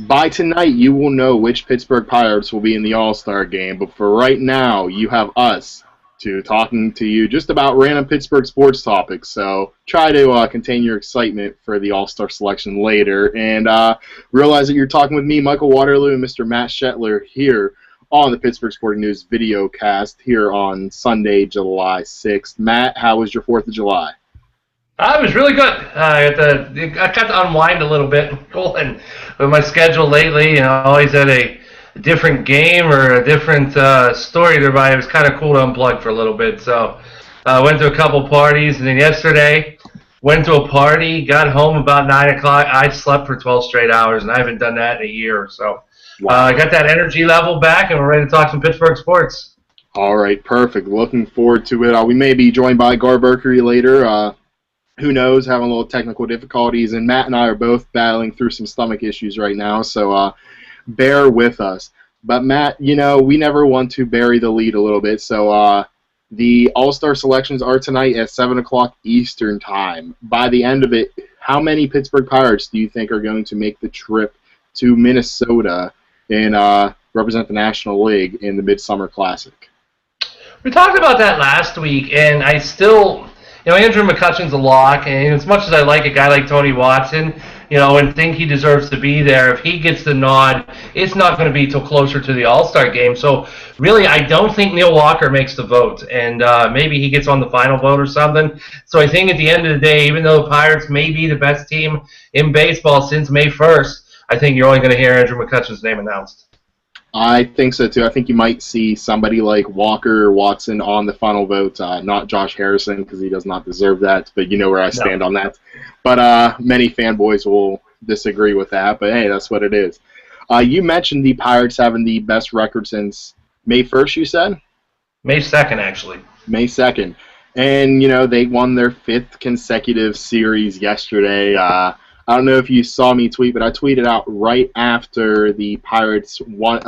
By tonight, you will know which Pittsburgh Pirates will be in the All-Star game, but for right now, you have us talking to you just about random Pittsburgh sports topics. So try to contain your excitement for the All-Star selection later, and realize that you're talking with me, Michael Waterloo, and Mr. Matt Shetler here on the Pittsburgh Sporting News video cast here on Sunday, July 6th. Matt, how was your 4th of July? It was really good. I got to unwind a little bit and with my schedule lately. You know, I always had a different game or a different story to write. It was kind of cool to unplug for a little bit. So I went to a couple parties, and then yesterday went to a party, got home about 9 o'clock. I slept for 12 straight hours, and I haven't done that in a year or so. I got that energy level back, and we're ready to talk some Pittsburgh sports. All right, perfect. Looking forward to it. We may be joined by Gar Berkery later. Who knows, having a little technical difficulties, and Matt and I are both battling through some stomach issues right now, so bear with us. But Matt, you know, we never want to bury the lead a little bit, so the All-Star selections are tonight at 7 o'clock Eastern Time. By the end of it, how many Pittsburgh Pirates do you think are going to make the trip to Minnesota and represent the National League in the Midsummer Classic? We talked about that last week, and I still... You know, Andrew McCutchen's a lock, and as much as I like a guy like Tony Watson, you know, and think he deserves to be there, if he gets the nod, it's not going to be till closer to the All-Star game. So, really, I don't think Neil Walker makes the vote, and maybe he gets on the final vote or something. So I think at the end of the day, even though the Pirates may be the best team in baseball since May 1st, I think you're only going to hear Andrew McCutchen's name announced. I think so, too. I think you might see somebody like Walker or Watson on the final vote, not Josh Harrison, because he does not deserve that, but you know where I stand on that. But many fanboys will disagree with that, but hey, that's what it is. You mentioned the Pirates having the best record since May 1st, you said? May 2nd, actually. May 2nd. And, you know, they won their 5th consecutive series yesterday. I don't know if you saw me tweet, but I tweeted out right after the Pirates won,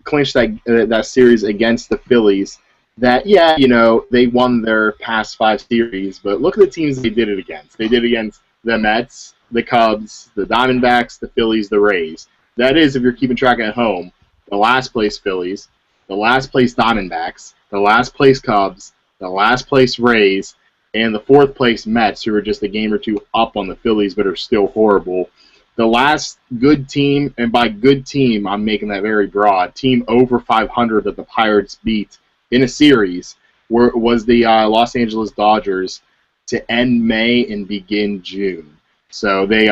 clinched that series against the Phillies that, yeah, you know, they won their past 5 series, but look at the teams they did it against. They did it against the Mets, the Cubs, the Diamondbacks, the Phillies, the Rays. That is, if you're keeping track at home, the last place Phillies, the last place Diamondbacks, the last place Cubs, the last place Rays, and the 4th place Mets, who are just a game or two up on the Phillies but are still horrible. The last good team, and by good team, I'm making that very broad, team over 500 that the Pirates beat in a series was the Los Angeles Dodgers to end May and begin June. So they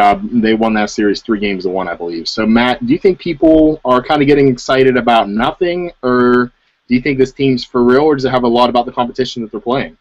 won that series 3-1, I believe. So, Matt, do you think people are kind of getting excited about nothing, or do you think this team's for real, or does it have a lot about the competition that they're playing?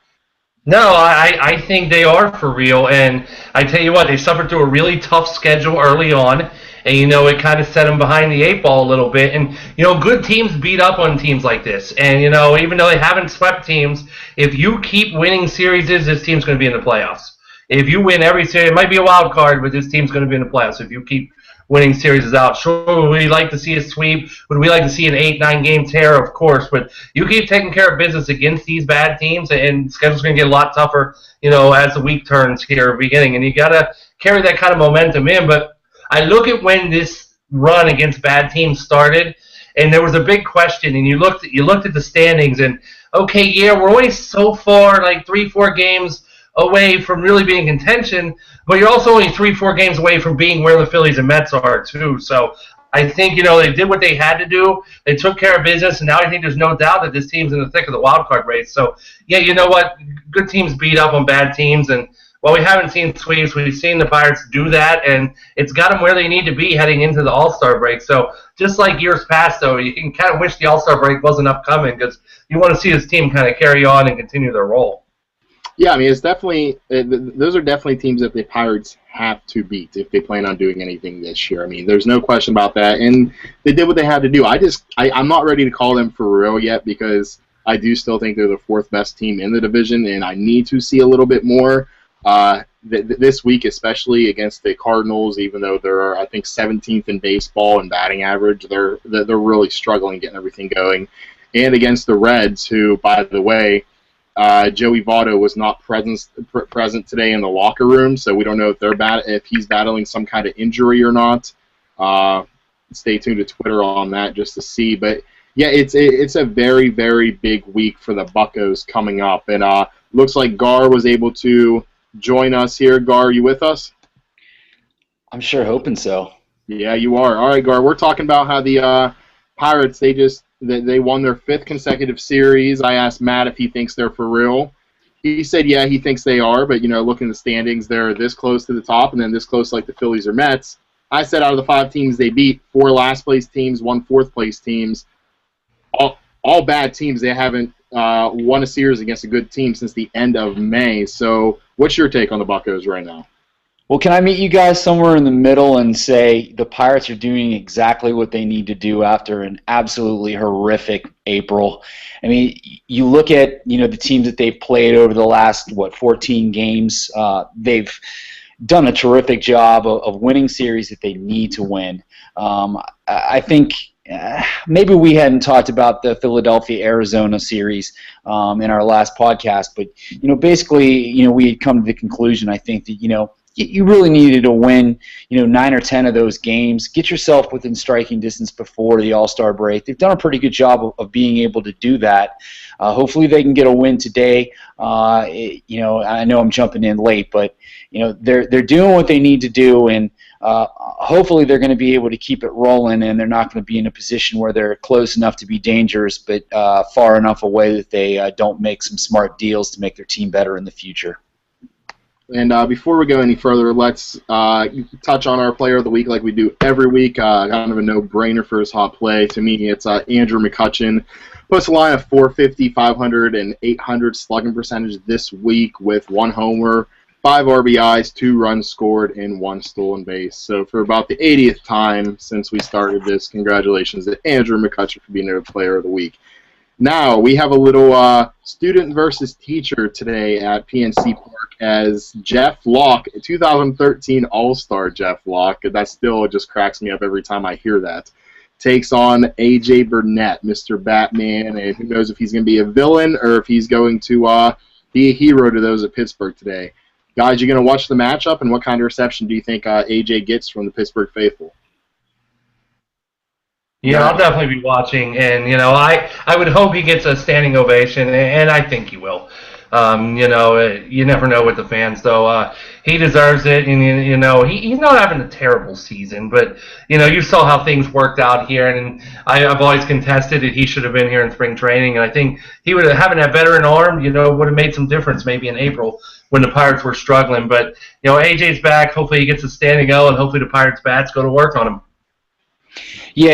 No, I think they are for real, and I tell you what, they suffered through a really tough schedule early on, and, you know, it kind of set them behind the 8 ball a little bit, and, you know, good teams beat up on teams like this, and, you know, even though they haven't swept teams, if you keep winning series, this team's going to be in the playoffs. If you win every series, it might be a wild card, but this team's going to be in the playoffs if you keep winning series out. Sure, would we like to see a sweep? Would we like to see an 8-9 game tear? Of course, but you keep taking care of business against these bad teams, and the schedule's going to get a lot tougher, you know, as the week turns here beginning, and you got to carry that kind of momentum in. But I look at when this run against bad teams started, and there was a big question, and you looked at the standings, and okay, yeah, we're only so far, like 3-4 games away from really being in contention, but you're also only 3-4 games away from being where the Phillies and Mets are too. So I think, you know, they did what they had to do. They took care of business, and now I think there's no doubt that this team's in the thick of the wild card race. So yeah, you know what? Good teams beat up on bad teams, and while we haven't seen sweeps, we've seen the Pirates do that, and it's got them where they need to be heading into the All-Star break. So just like years past, though, you can kind of wish the All-Star break wasn't upcoming because you want to see this team kind of carry on and continue their role. Yeah, I mean, it's definitely those are definitely teams that the Pirates have to beat if they plan on doing anything this year. I mean, there's no question about that, and they did what they had to do. I'm not ready to call them for real yet because I do still think they're the 4th best team in the division, and I need to see a little bit more this week, especially against the Cardinals. Even though they're, I think, 17th in baseball in batting average, they're really struggling getting everything going, and against the Reds, who, by the way, Joey Votto was not present today in the locker room, so we don't know if he's battling some kind of injury or not. Stay tuned to Twitter on that just to see. But yeah, it's a very, very big week for the Buccos coming up, and looks like Gar was able to join us here. Gar, are you with us? I'm sure hoping so. Yeah, you are. All right, Gar. We're talking about how the Pirates they won their 5th consecutive series. I asked Matt if he thinks they're for real. He said, yeah, he thinks they are, but looking at the standings, they're this close to the top, and then this close like the Phillies or Mets. I said out of the 5 teams they beat, 4 last place teams, 1 fourth place teams, all bad teams. They haven't won a series against a good team since the end of May. So, what's your take on the Buccos right now? Well, can I meet you guys somewhere in the middle and say the Pirates are doing exactly what they need to do after an absolutely horrific April? I mean, you look at the teams that they've played over the last 14 games. They've done a terrific job of winning series that they need to win. I think maybe we hadn't talked about the Philadelphia-Arizona series in our last podcast, but basically we had come to the conclusion, I think, that you really needed to win, 9 or 10 of those games. Get yourself within striking distance before the All-Star break. They've done a pretty good job of being able to do that. Hopefully they can get a win today. I know I'm jumping in late, but they're doing what they need to do, and hopefully they're going to be able to keep it rolling, and they're not going to be in a position where they're close enough to be dangerous, but far enough away that they don't make some smart deals to make their team better in the future. And before we go any further, let's touch on our player of the week like we do every week. Kind of a no-brainer for his hot play. To me, it's Andrew McCutchen. Puts a line of 450, 500, and 800 slugging percentage this week with 1 homer, 5 RBIs, 2 runs scored, and 1 stolen base. So for about the 80th time since we started this, congratulations to Andrew McCutchen for being our player of the week. Now, we have a little student versus teacher today at PNC Park as Jeff Locke, 2013 All-Star Jeff Locke, that still just cracks me up every time I hear that, takes on A.J. Burnett, Mr. Batman, and who knows if he's going to be a villain or if he's going to be a hero to those at Pittsburgh today. Guys, you going to watch the matchup, and what kind of reception do you think A.J. gets from the Pittsburgh faithful? Yeah, I'll definitely be watching, and I would hope he gets a standing ovation, and I think he will. You never know with the fans, though. He deserves it, and he's not having a terrible season, but you saw how things worked out here, and I've always contested that he should have been here in spring training, and I think he would have having that veteran arm, would have made some difference maybe in April when the Pirates were struggling. But AJ's back. Hopefully he gets a standing O, and hopefully the Pirates bats go to work on him. Yeah,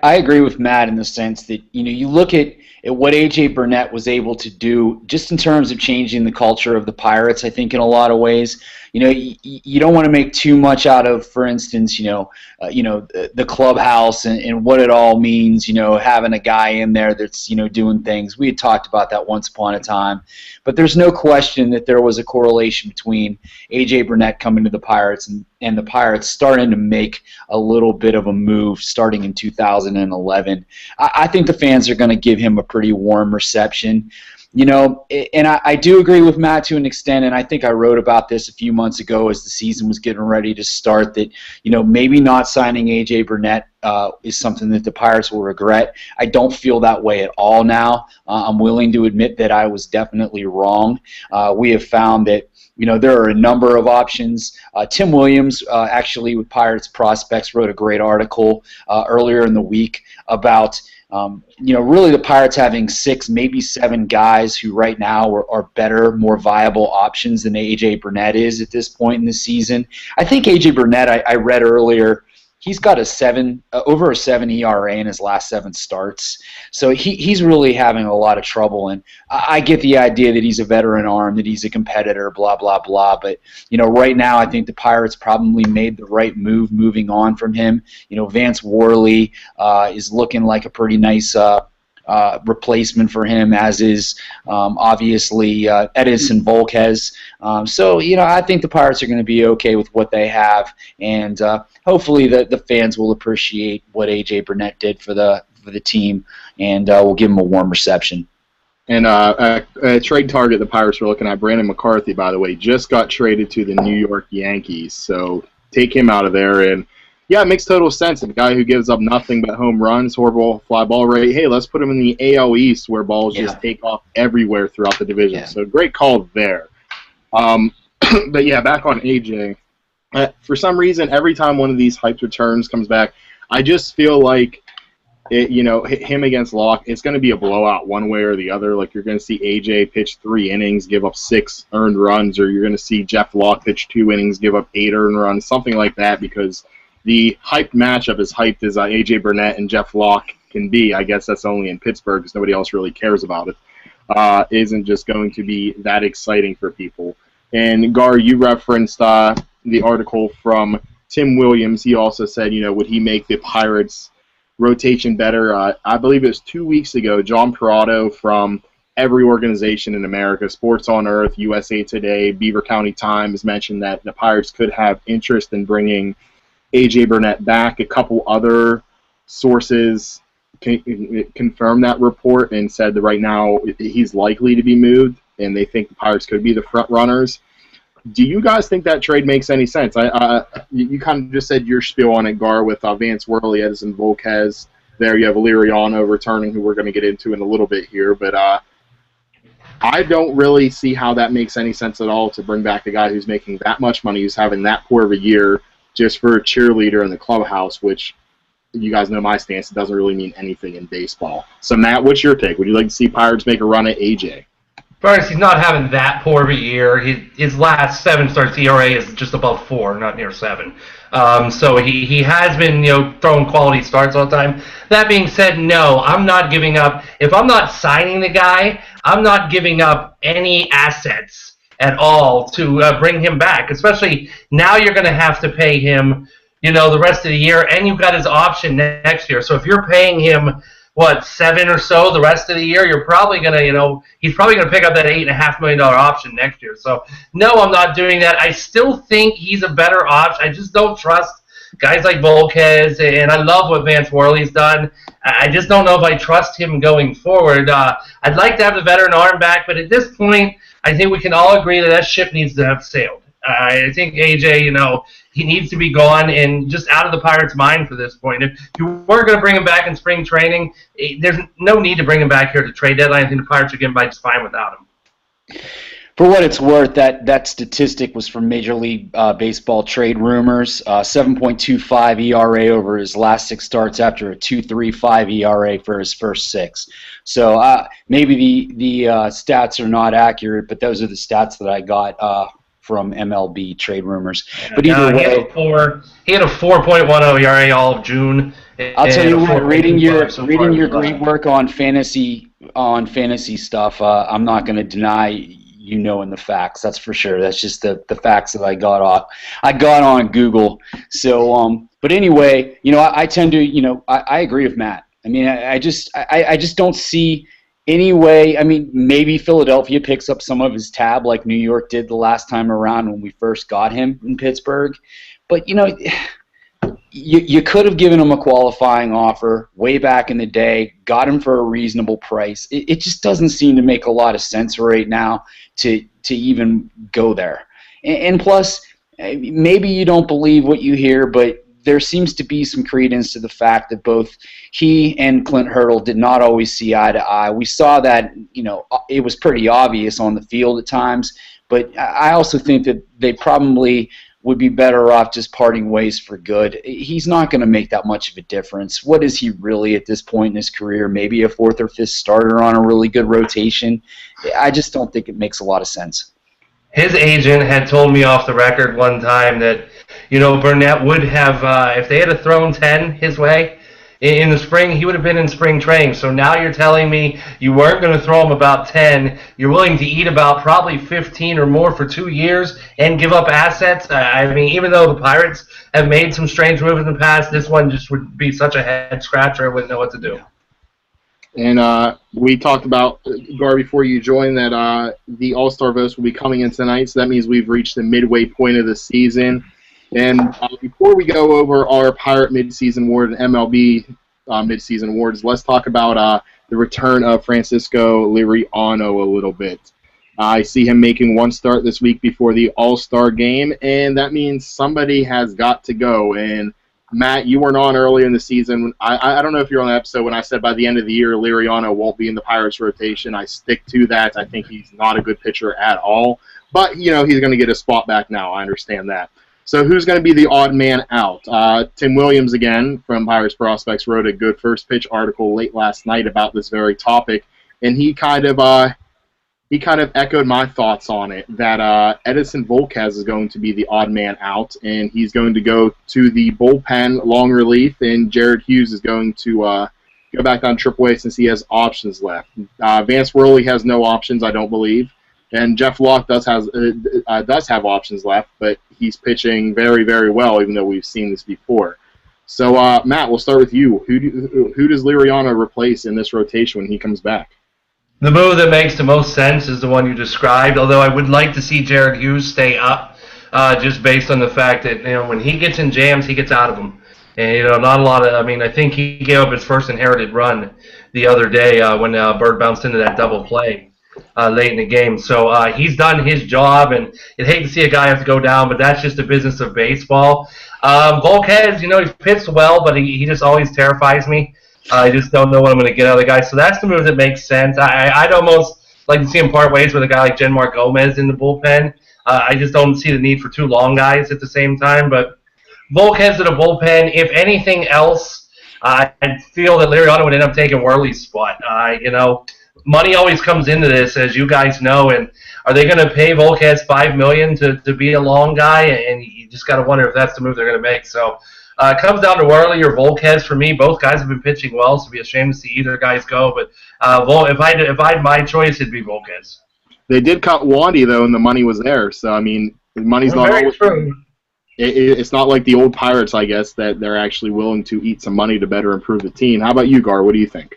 I agree with Matt in the sense that, you look at what A.J. Burnett was able to do just in terms of changing the culture of the Pirates, I think in a lot of ways. You don't want to make too much out of, for instance, the clubhouse and what it all means, having a guy in there that's, doing things. We had talked about that once upon a time. But there's no question that there was a correlation between A.J. Burnett coming to the Pirates and the Pirates starting to make a little bit of a move starting in 2011. I think the fans are going to give him a pretty warm reception. And I do agree with Matt to an extent, and I think I wrote about this a few months ago as the season was getting ready to start, that, maybe not signing A.J. Burnett is something that the Pirates will regret. I don't feel that way at all now. I'm willing to admit that I was definitely wrong. We have found that there are a number of options. Tim Williams, actually with Pirates Prospects, wrote a great article earlier in the week about really the Pirates having 6, maybe 7 guys who right now are better, more viable options than A.J. Burnett is at this point in the season. I think A.J. Burnett, I read earlier, he's got over a 7 ERA in his last 7 starts. So he's really having a lot of trouble. And I get the idea that he's a veteran arm, that he's a competitor, blah, blah, blah. But, right now I think the Pirates probably made the right move moving on from him. Vance Worley is looking like a pretty nice replacement for him, as is obviously Edison Volquez. So, I think the Pirates are going to be okay with what they have, and hopefully the fans will appreciate what A.J. Burnett did for the team, and will give him a warm reception. And a trade target the Pirates were looking at, Brandon McCarthy, by the way, just got traded to the New York Yankees. So take him out of there. And, Yeah, it makes total sense. A guy who gives up nothing but home runs, horrible fly ball rate. Hey, let's put him in the AL East where balls just take off everywhere throughout the division. Yeah. So great call there. But yeah, back on AJ. For some reason, every time one of these hyped returns comes back, I just feel like him against Locke, it's going to be a blowout one way or the other. Like you're going to see AJ pitch 3 innings, give up 6 earned runs, or you're going to see Jeff Locke pitch 2 innings, give up 8 earned runs, something like that, because the hyped matchup, as hyped as AJ Burnett and Jeff Locke can be, I guess that's only in Pittsburgh because nobody else really cares about it, isn't just going to be that exciting for people. And Gar, you referenced the article from Tim Williams. He also said, would he make the Pirates rotation better? I believe it was 2 weeks ago, John Perotto from every organization in America, Sports on Earth, USA Today, Beaver County Times, mentioned that the Pirates could have interest in bringing A.J. Burnett back. A couple other sources confirmed that report and said that right now he's likely to be moved, and they think the Pirates could be the front runners. Do you guys think that trade makes any sense? You kind of just said your spiel on it, Gar, with Vance Worley, Edison Volquez. There you have Liriano returning, who we're going to get into in a little bit here. But I don't really see how that makes any sense at all to bring back a guy who's making that much money, who's having that poor of a year, just for a cheerleader in the clubhouse, which you guys know my stance. It doesn't really mean anything in baseball. So, Matt, what's your take? Would you like to see Pirates make a run at AJ? First, he's not having that poor of a year. His last 7 starts ERA is just above 4, not near 7. So he has been throwing quality starts all the time. That being said, no, I'm not giving up. If I'm not signing the guy, I'm not giving up any assets at all to bring him back. Especially now, you're going to have to pay him, the rest of the year, and you've got his option next year. So if you're paying him, 7 or so the rest of the year, you're probably going to, he's probably going to pick up that $8.5 million option next year. So, no, I'm not doing that. I still think he's a better option. I just don't trust guys like Volquez, and I love what Vance Worley's done. I just don't know if I trust him going forward. I'd like to have the veteran arm back, but at this point, I think we can all agree that ship needs to have sailed. I think AJ, he needs to be gone and just out of the Pirates' mind for this point. If you weren't going to bring him back in spring training, there's no need to bring him back here to trade deadline. I think the Pirates are getting by just fine without him. For what it's worth, that statistic was from Major League Baseball Trade Rumors. 7.25 ERA over his last 6 starts after a 2.35 ERA for his first 6. So maybe the stats are not accurate, but those are the stats that I got from MLB Trade Rumors. But either way, he had a 4.10 ERA all of June. I'll tell you what, reading your great work on fantasy stuff, I'm not going to deny in the facts. That's for sure. That's just the facts that I got on Google. So, but anyway, I tend to, I agree with Matt. I mean, I just don't see any way. I mean, maybe Philadelphia picks up some of his tab like New York did the last time around when we first got him in Pittsburgh. But, you could have given him a qualifying offer way back in the day, got him for a reasonable price. It just doesn't seem to make a lot of sense right now to even go there. And plus, maybe you don't believe what you hear, but there seems to be some credence to the fact that both he and Clint Hurdle did not always see eye to eye. We saw that, it was pretty obvious on the field at times, but I also think that they probably would be better off just parting ways for good. He's not going to make that much of a difference. What is he really at this point in his career? Maybe a 4th or 5th starter on a really good rotation. I just don't think it makes a lot of sense. His agent had told me off the record one time that, Burnett would have, if they had thrown 10 his way in the spring, he would have been in spring training. So now you're telling me you weren't going to throw him about 10. You're willing to eat about probably 15 or more for 2 years and give up assets? I mean, even though the Pirates have made some strange moves in the past, this one just would be such a head-scratcher. I wouldn't know what to do. And we talked about, Gar, before you joined, that the All-Star votes will be coming in tonight, so that means we've reached the midway point of the season. And before we go over our Pirate midseason award and MLB midseason awards, let's talk about the return of Francisco Liriano a little bit. I see him making 1 start this week before the All-Star game, and that means somebody has got to go. And Matt, you weren't on early in the season. I don't know if you're on the episode when I said by the end of the year, Liriano won't be in the Pirates rotation. I stick to that. I think he's not a good pitcher at all. But, he's going to get his spot back now. I understand that. So who's going to be the odd man out? Tim Williams, again, from Pirates Prospects, wrote a good first pitch article late last night about this very topic. And he kind of echoed my thoughts on it, that Edison Volquez is going to be the odd man out, and he's going to go to the bullpen long relief, and Jared Hughes is going to go back down AAA since he has options left. Vance Worley has no options, I don't believe, and Jeff Locke does have options left, but he's pitching very, very well, even though we've seen this before. So, Matt, we'll start with you. Who does Liriano replace in this rotation when he comes back? The move that makes the most sense is the one you described, although I would like to see Jared Hughes stay up, just based on the fact that, when he gets in jams, he gets out of them. And, not a lot of, I think he gave up his first inherited run the other day when Bird bounced into that double play late in the game. So he's done his job, and you'd hate to see a guy have to go down, but that's just the business of baseball. Volquez, he pitched well, but he just always terrifies me. I just don't know what I'm going to get out of the guy. So that's the move that makes sense. I'd almost like to see him part ways with a guy like Genmar Gomez in the bullpen. I just don't see the need for two long guys at the same time. But Volquez in the bullpen, if anything else, I feel that Liriano would end up taking Worley's spot. Money always comes into this, as you guys know. And are they going to pay Volquez $5 million to be a long guy? And you just got to wonder if that's the move they're going to make. So it comes down to Worley or Volquez for me. Both guys have been pitching well, so it'd be a shame to see either guys go. But if I had my choice, it'd be Volquez. They did cut Wandy, though, and the money was there. So, the money's not always true. It's not like the old Pirates, I guess, that they're actually willing to eat some money to better improve the team. How about you, Gar? What do you think?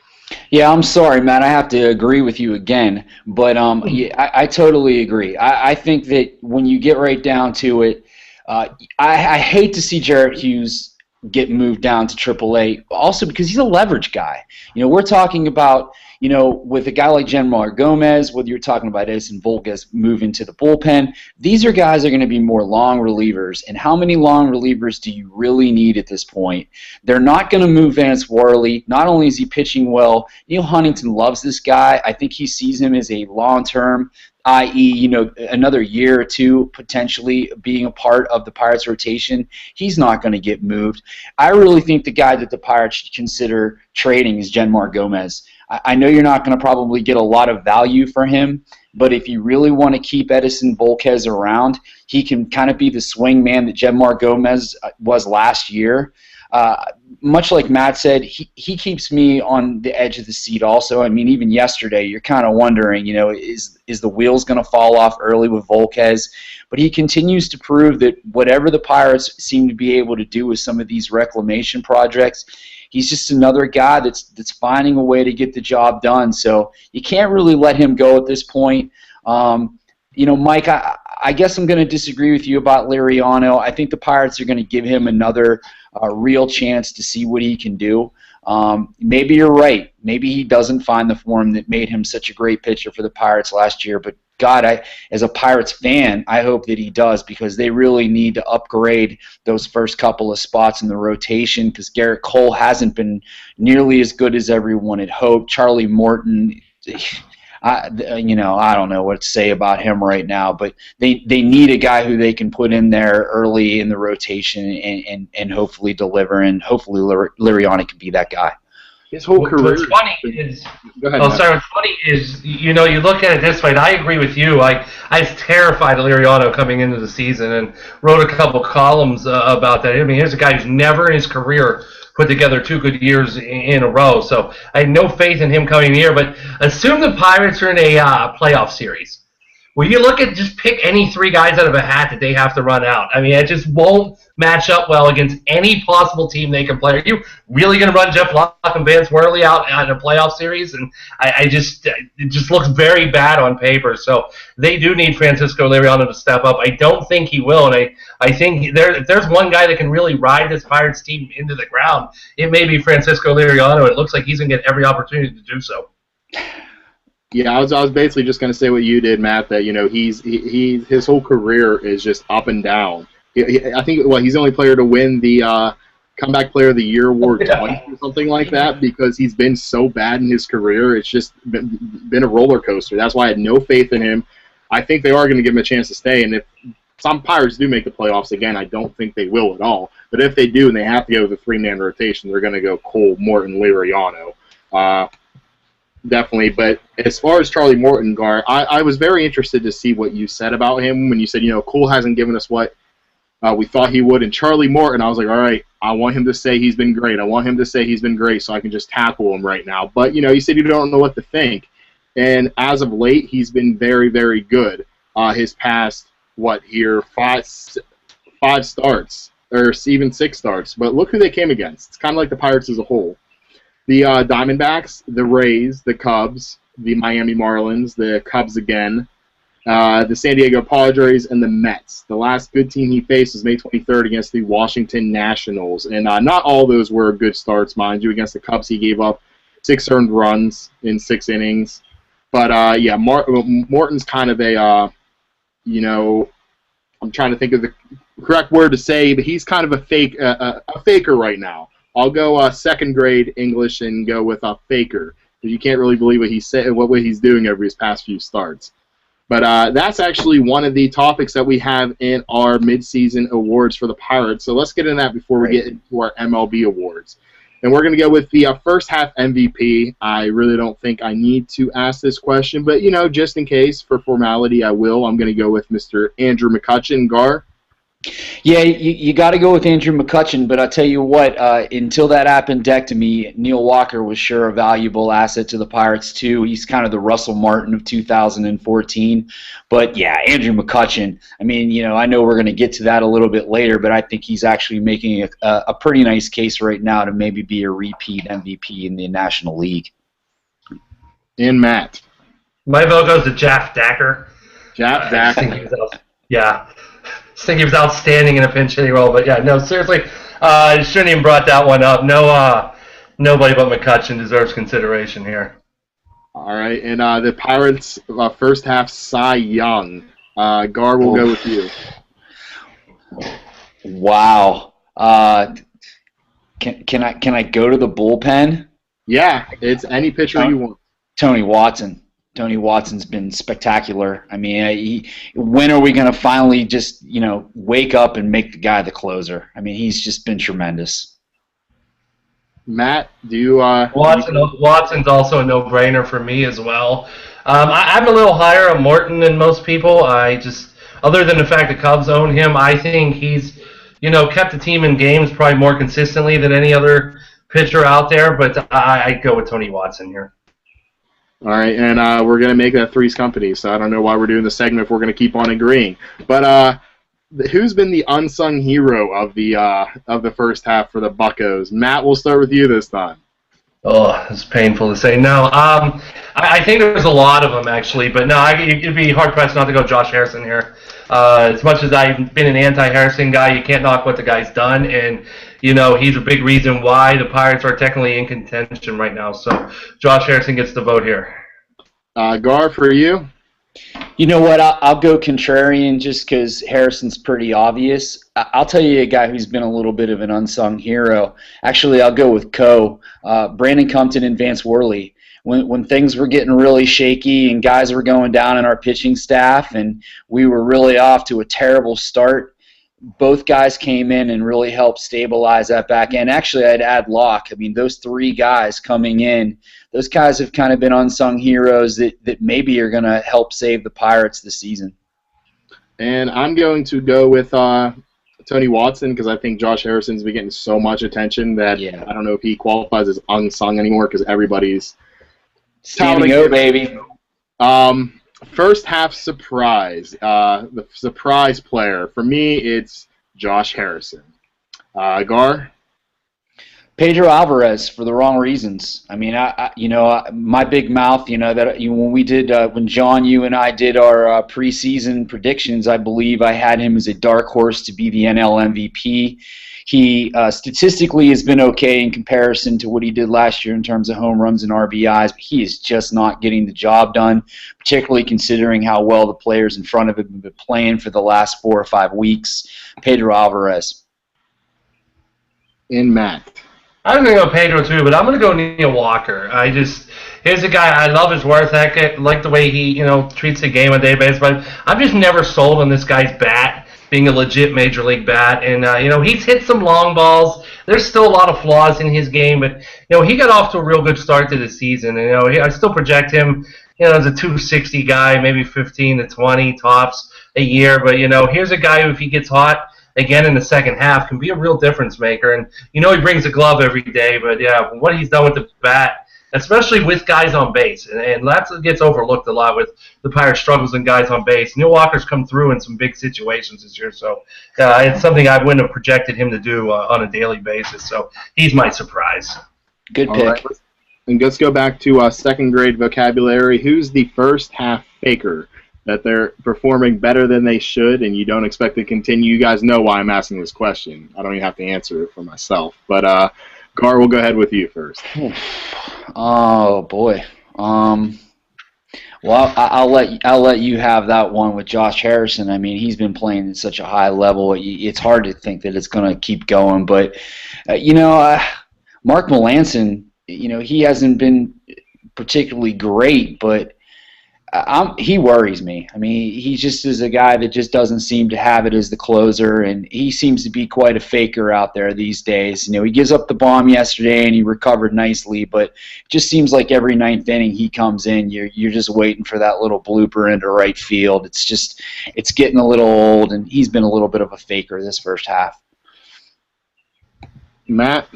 Yeah, I'm sorry, Matt. I have to agree with you again. But I totally agree. I think that when you get right down to it, I hate to see Jared Hughes get moved down to AAA, also because he's a leverage guy. We're talking about, with a guy like Genmar Gomez, whether you're talking about Edison Volquez moving to the bullpen, these are guys that are going to be more long relievers. And how many long relievers do you really need at this point? They're not going to move Vance Worley. Not only is he pitching well, Neil Huntington loves this guy. I think he sees him as a long-term, i.e., another year or two potentially being a part of the Pirates rotation. He's not going to get moved. I really think the guy that the Pirates should consider trading is Genmar Gomez. I know you're not going to probably get a lot of value for him, but if you really want to keep Edison Volquez around, he can kind of be the swing man that Genmar Gomez was last year. Much like Matt said, he keeps me on the edge of the seat also. Even yesterday, you're kind of wondering, is the wheels going to fall off early with Volquez? But he continues to prove that whatever the Pirates seem to be able to do with some of these reclamation projects, he's just another guy that's finding a way to get the job done. So you can't really let him go at this point. Mike, I guess I'm going to disagree with you about Liriano. I think the Pirates are going to give him another real chance to see what he can do. Maybe you're right. Maybe he doesn't find the form that made him such a great pitcher for the Pirates last year. But, God, as a Pirates fan, I hope that he does, because they really need to upgrade those first couple of spots in the rotation, because Garrett Cole hasn't been nearly as good as everyone had hoped. Charlie Morton, I don't know what to say about him right now, but they need a guy who they can put in there early in the rotation and hopefully deliver, and hopefully Liriano can be that guy. His whole career. What's funny is, Go ahead, what's funny is, you look at it this way, and I agree with you. I was terrified of Liriano coming into the season and wrote a couple columns about that. Here's a guy who's never in his career put together 2 good years in a row. So I had no faith in him coming here. But assume the Pirates are in a playoff series. Well, you look at, just pick any 3 guys out of a hat that they have to run out. It just won't match up well against any possible team they can play. Are you really going to run Jeff Locke and Vance Worley out in a playoff series? And it just looks very bad on paper. So they do need Francisco Liriano to step up. I don't think he will, and I think if there's one guy that can really ride this Pirates team into the ground, it may be Francisco Liriano. It looks like he's going to get every opportunity to do so. Yeah, I was basically just going to say what you did, Matt. That his whole career is just up and down. I think he's the only player to win the Comeback Player of the Year award Yeah. twice or something like that because he's been so bad in his career. It's just been a roller coaster. That's why I had no faith in him. I think they are going to give him a chance to stay, and if some Pirates do make the playoffs again, I don't think they will at all. But if they do and they have to go with a three-man rotation, they're going to go Cole, Morton, Liriano. Definitely. But as far as Charlie Morton, Gar, I was very interested to see what you said about him when you said, Cole hasn't given us what we thought he would. And Charlie Morton, I was like, all right, I want him to say he's been great. I want him to say he's been great so I can just tackle him right now. But, you said you don't know what to think. And as of late, he's been very, very good. His past, five starts, or even 6 starts. But look who they came against. It's kind of like the Pirates as a whole. The Diamondbacks, the Rays, the Cubs, the Miami Marlins, the Cubs again, the San Diego Padres, and the Mets. The last good team he faced was May 23rd against the Washington Nationals. And not all those were good starts, mind you. Against the Cubs, he gave up 6 earned runs in 6 innings. But, yeah, Morton's kind of a, I'm trying to think of the correct word to say, but he's kind of a faker right now. I'll go second grade English and go with a faker. Because you can't really believe what he's doing over his past few starts. But that's actually one of the topics that we have in our midseason awards for the Pirates. So let's get into that before we get into our MLB awards. And we're going to go with the first half MVP. I really don't think I need to ask this question, but, just in case, for formality, I will. I'm going to go with Mr. Andrew McCutchen. Gar? Yeah, you got to go with Andrew McCutchen, but I'll tell you what, until that appendectomy, Neil Walker was sure a valuable asset to the Pirates, too. He's kind of the Russell Martin of 2014. But, yeah, Andrew McCutchen, I mean, I know we're going to get to that a little bit later, but I think he's actually making a pretty nice case right now to maybe be a repeat MVP in the National League. And Matt? My vote goes to Jeff Dacker. Jeff Dacker. Yeah. I think he was outstanding in a pinch hitting role, but yeah, no, seriously, I shouldn't even brought that one up. No, nobody but McCutchen deserves consideration here. All right, and the Pirates' first half Cy Young. Gar, will go with you. Wow. Can I go to the bullpen? Yeah, it's any pitcher you want. Tony Watson. Tony Watson's been spectacular. I mean, when are we going to finally just, wake up and make the guy the closer? I mean, he's just been tremendous. Matt, do you... Watson's also a no-brainer for me as well. I'm a little higher on Morton than most people. Other than the fact the Cubs own him, I think he's, kept the team in games probably more consistently than any other pitcher out there, but I go with Tony Watson here. All right, and we're going to make that Three's Company, so I don't know why we're doing the segment if we're going to keep on agreeing. But who's been the unsung hero of the first half for the Buccos? Matt, we'll start with you this time. Oh, it's painful to say. No, I think there's a lot of them, actually, but no, it'd be hard-pressed not to go Josh Harrison here. As much as I've been an anti-Harrison guy, you can't knock what the guy's done, and he's a big reason why the Pirates are technically in contention right now. So Josh Harrison gets the vote here. Gar, for you? You know what? I'll go contrarian just because Harrison's pretty obvious. I'll tell you a guy who's been a little bit of an unsung hero. Actually, I'll go with Brandon Compton and Vance Worley. When things were getting really shaky and guys were going down in our pitching staff and we were really off to a terrible start, both guys came in and really helped stabilize that back end. Actually, I'd add Locke. I mean, those 3 guys coming in, those guys have kind of been unsung heroes that maybe are going to help save the Pirates this season. And I'm going to go with Tony Watson because I think Josh Harrison's been getting so much attention that I don't know if he qualifies as unsung anymore because everybody's standing O, baby. First half surprise. The surprise player. For me, it's Josh Harrison. Gar? Pedro Alvarez for the wrong reasons. I mean, my big mouth, that when we did, when John, you and I did our preseason predictions, I believe I had him as a dark horse to be the NL MVP. He statistically has been okay in comparison to what he did last year in terms of home runs and RBIs, but he is just not getting the job done, particularly considering how well the players in front of him have been playing for the last 4 or 5 weeks. Pedro Alvarez. And Matt. I'm going to go Pedro too, but I'm going to go Neil Walker. Here's a guy, I love his work ethic, like the way he, treats the game on a day basis, but I'm just never sold on this guy's bat being a legit major league bat. And, he's hit some long balls. There's still a lot of flaws in his game, but, he got off to a real good start to the season. And, I still project him, as a 260 guy, maybe 15 to 20 tops a year. But, here's a guy who, if he gets hot, again in the second half, can be a real difference maker. And he brings a glove every day, but yeah, what he's done with the bat, especially with guys on base, and that gets overlooked a lot with the Pirates' struggles and guys on base. Neil Walker's come through in some big situations this year, so it's something I wouldn't have projected him to do on a daily basis. So he's my surprise. Good pick. All right, and let's go back to second grade vocabulary. Who's the first half faker? That they're performing better than they should, and you don't expect to continue. You guys know why I'm asking this question. I don't even have to answer it for myself. But Gar, we'll go ahead with you first. Oh boy. Well, I'll let you have that one with Josh Harrison. I mean, he's been playing at such a high level. It's hard to think that it's going to keep going. But Mark Melancon, he hasn't been particularly great, but he worries me. I mean, he just is a guy that just doesn't seem to have it as the closer, and he seems to be quite a faker out there these days. He gives up the bomb yesterday, and he recovered nicely, but it just seems like every ninth inning he comes in, you're just waiting for that little blooper into right field. It's getting a little old, and he's been a little bit of a faker this first half. Matt?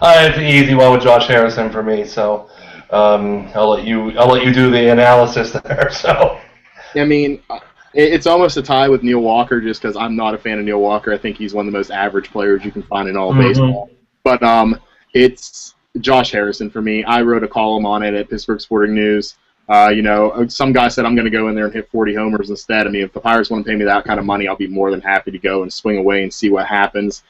It's an easy one with Josh Harrison for me, so I'll let you do the analysis there. So, I mean, it's almost a tie with Neil Walker, just because I'm not a fan of Neil Walker. I think he's one of the most average players you can find in all of baseball. But it's Josh Harrison for me. I wrote a column on it at Pittsburgh Sporting News. Some guy said I'm going to go in there and hit 40 homers instead. I mean, if the Pirates want to pay me that kind of money, I'll be more than happy to go and swing away and see what happens.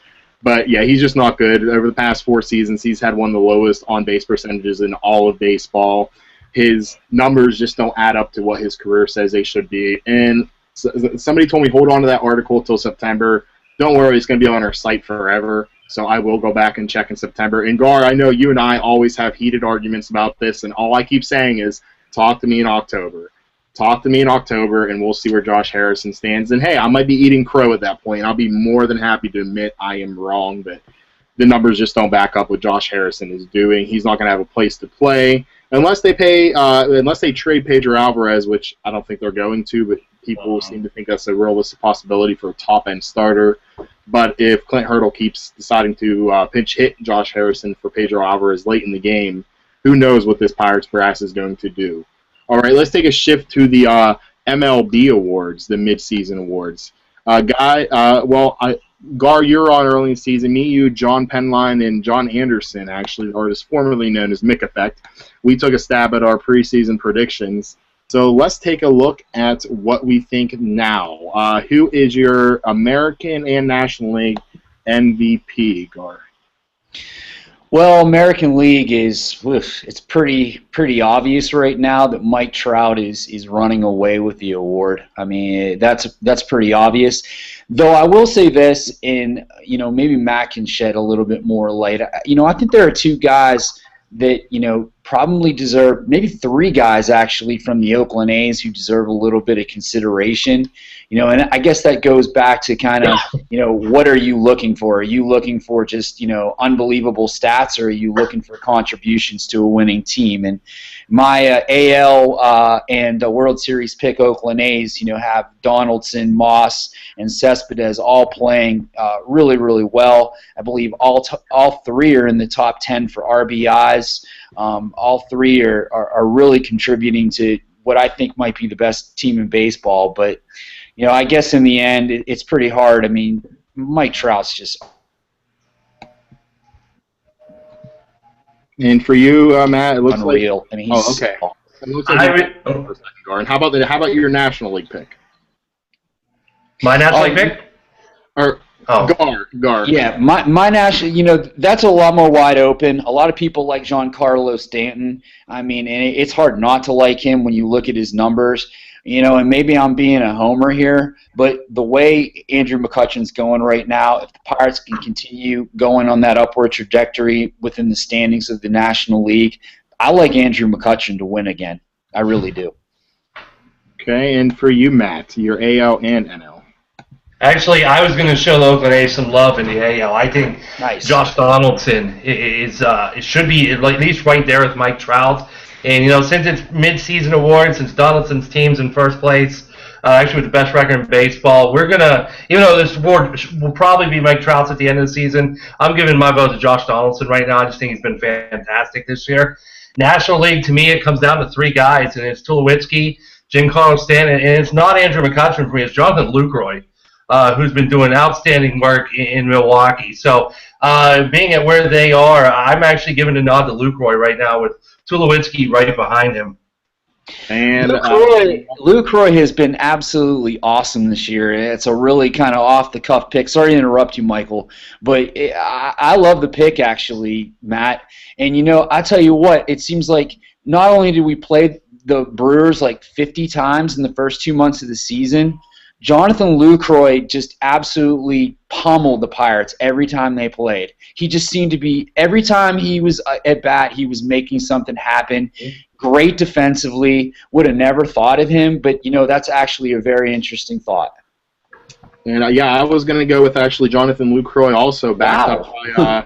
But, yeah, he's just not good. Over the past 4 seasons, he's had one of the lowest on-base percentages in all of baseball. His numbers just don't add up to what his career says they should be. And somebody told me, hold on to that article till September. Don't worry, it's going to be on our site forever. So I will go back and check in September. And, Gar, I know you and I always have heated arguments about this, and all I keep saying is talk to me in October. Talk to me in October, and we'll see where Josh Harrison stands. And, hey, I might be eating crow at that point. I'll be more than happy to admit I am wrong, but the numbers just don't back up what Josh Harrison is doing. He's not going to have a place to play unless they trade Pedro Alvarez, which I don't think they're going to, but people seem to think that's a realistic possibility for a top-end starter. But if Clint Hurdle keeps deciding to pinch hit Josh Harrison for Pedro Alvarez late in the game, who knows what this Pirates brass is going to do. All right, let's take a shift to the MLB awards, the midseason awards. Gar, you're on early in the season. Me, you, John Penline, and John Anderson, actually, or is formerly known as Mick Effect. We took a stab at our preseason predictions. So let's take a look at what we think now. Who is your American and National League MVP, Gar? Well, American League it's pretty obvious right now that Mike Trout is running away with the award. I mean, that's pretty obvious. Though I will say this, and maybe Matt can shed a little bit more light. I think there are 2 guys that probably deserve, maybe 3 guys actually from the Oakland A's who deserve a little bit of consideration. And I guess that goes back to kind of, what are you looking for? Are you looking for just, unbelievable stats, or are you looking for contributions to a winning team? And my AL and World Series pick Oakland A's, have Donaldson, Moss, and Cespedes all playing really, really well. I believe all 3 are in the top 10 for RBIs. All 3 are really contributing to what I think might be the best team in baseball. But, I guess in the end, it's pretty hard. I mean, Mike Trout's just... And for you, Matt, it looks unreal. Like... I mean, he's... okay. It looks like how about your National League pick? My National League pick? Gar. Yeah, my national, that's a lot more wide open. A lot of people like Giancarlo Stanton. I mean, and it's hard not to like him when you look at his numbers. and maybe I'm being a homer here, but the way Andrew McCutcheon's going right now, if the Pirates can continue going on that upward trajectory within the standings of the National League, I like Andrew McCutcheon to win again. I really do. Okay, and for you, Matt, your AL and NL. Actually, I was going to show the Oakland A's some love in the AL. I think Nice. Josh Donaldson is it should be at least right there with Mike Trout. And, since it's mid-season award, since Donaldson's team's in first place, actually with the best record in baseball, we're going to, even though this award will probably be Mike Trout's at the end of the season, I'm giving my vote to Josh Donaldson right now. I just think he's been fantastic this year. National League, to me, it comes down to three guys, and it's Tulowitzki, Giancarlo Stanton, and it's not Andrew McCutcheon for me. It's Jonathan Lucroy, who's been doing outstanding work in Milwaukee. So being at where they are, I'm actually giving a nod to Lucroy right now with Tulowitzki right behind him. And Lucroy has been absolutely awesome this year. It's a really kind of off-the-cuff pick. Sorry to interrupt you, Michael, but I love the pick, actually, Matt. And, I tell you what, it seems like not only did we play the Brewers like 50 times in the first 2 months of the season, Jonathan Lucroy just absolutely pummeled the Pirates every time they played. He just seemed to be, every time he was at bat, he was making something happen. Great defensively. Would have never thought of him, but, that's actually a very interesting thought. And, I was going to go with actually Jonathan Lucroy also backed up by,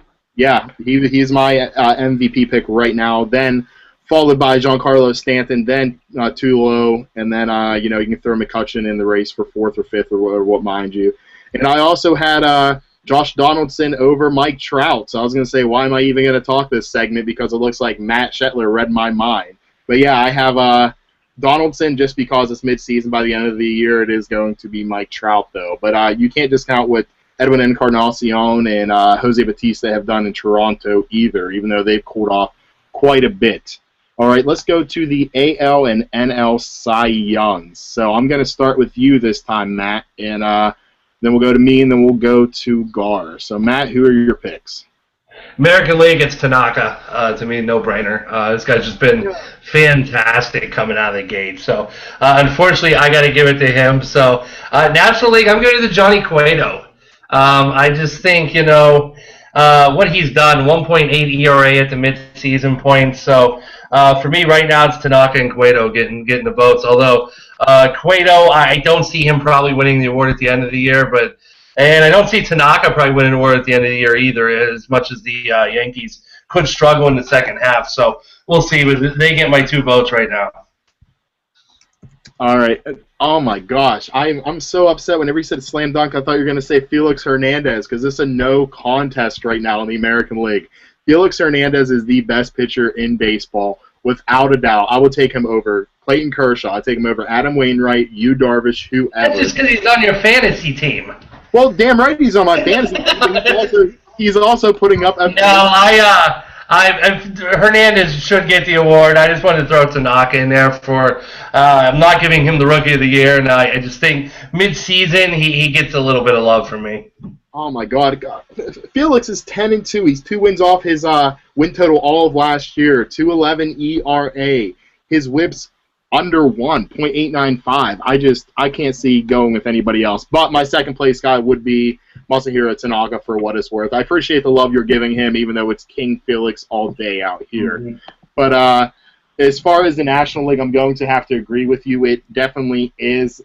he's my MVP pick right now. Then followed by Giancarlo Stanton, then Tulo, and then, you can throw McCutcheon in the race for fourth or fifth or what mind you. And I also had Josh Donaldson over Mike Trout. So I was going to say, why am I even going to talk this segment? Because it looks like Matt Shetler read my mind. But, yeah, I have Donaldson just because it's midseason. By the end of the year, it is going to be Mike Trout, though. But you can't discount what Edwin Encarnacion and Jose Bautista have done in Toronto either, even though they've cooled off quite a bit. All right, let's go to the AL and NL Cy Youngs. So I'm going to start with you this time, Matt, and then we'll go to me, and then we'll go to Gar. So, Matt, who are your picks? American League, it's Tanaka. To me, no-brainer. This guy's just been fantastic coming out of the gate. So, unfortunately, I got to give it to him. So, National League, I'm going to Johnny Cueto. I just think, what he's done, 1.8 ERA at the midseason point. So, for me right now, it's Tanaka and Cueto getting the votes. Although Cueto, I don't see him probably winning the award at the end of the year, and I don't see Tanaka probably winning the award at the end of the year either, as much as the Yankees could struggle in the second half. So we'll see, but they get my two votes right now. All right. Oh my gosh, I'm so upset. Whenever you said slam dunk, I thought you were going to say Felix Hernandez, because this is a no contest right now in the American League. Felix Hernandez is the best pitcher in baseball, without a doubt. I would take him over Clayton Kershaw. I'd take him over Adam Wainwright, Yu Darvish, whoever. That's just because he's on your fantasy team. Well, damn right he's on my fantasy team. He's also putting up. Hernandez should get the award. I just wanted to throw Tanaka in there for. I'm not giving him the Rookie of the Year, and I just think mid-season he gets a little bit of love from me. Oh my God! Felix is 10-2. He's 2 wins off his win total all of last year. 2.11 ERA. His WHIP's under 1.895. I can't see going with anybody else. But my second place guy would be Masahiro Tanaka for what it's worth. I appreciate the love you're giving him, even though it's King Felix all day out here. Mm-hmm. But as far as the National League, I'm going to have to agree with you. It definitely is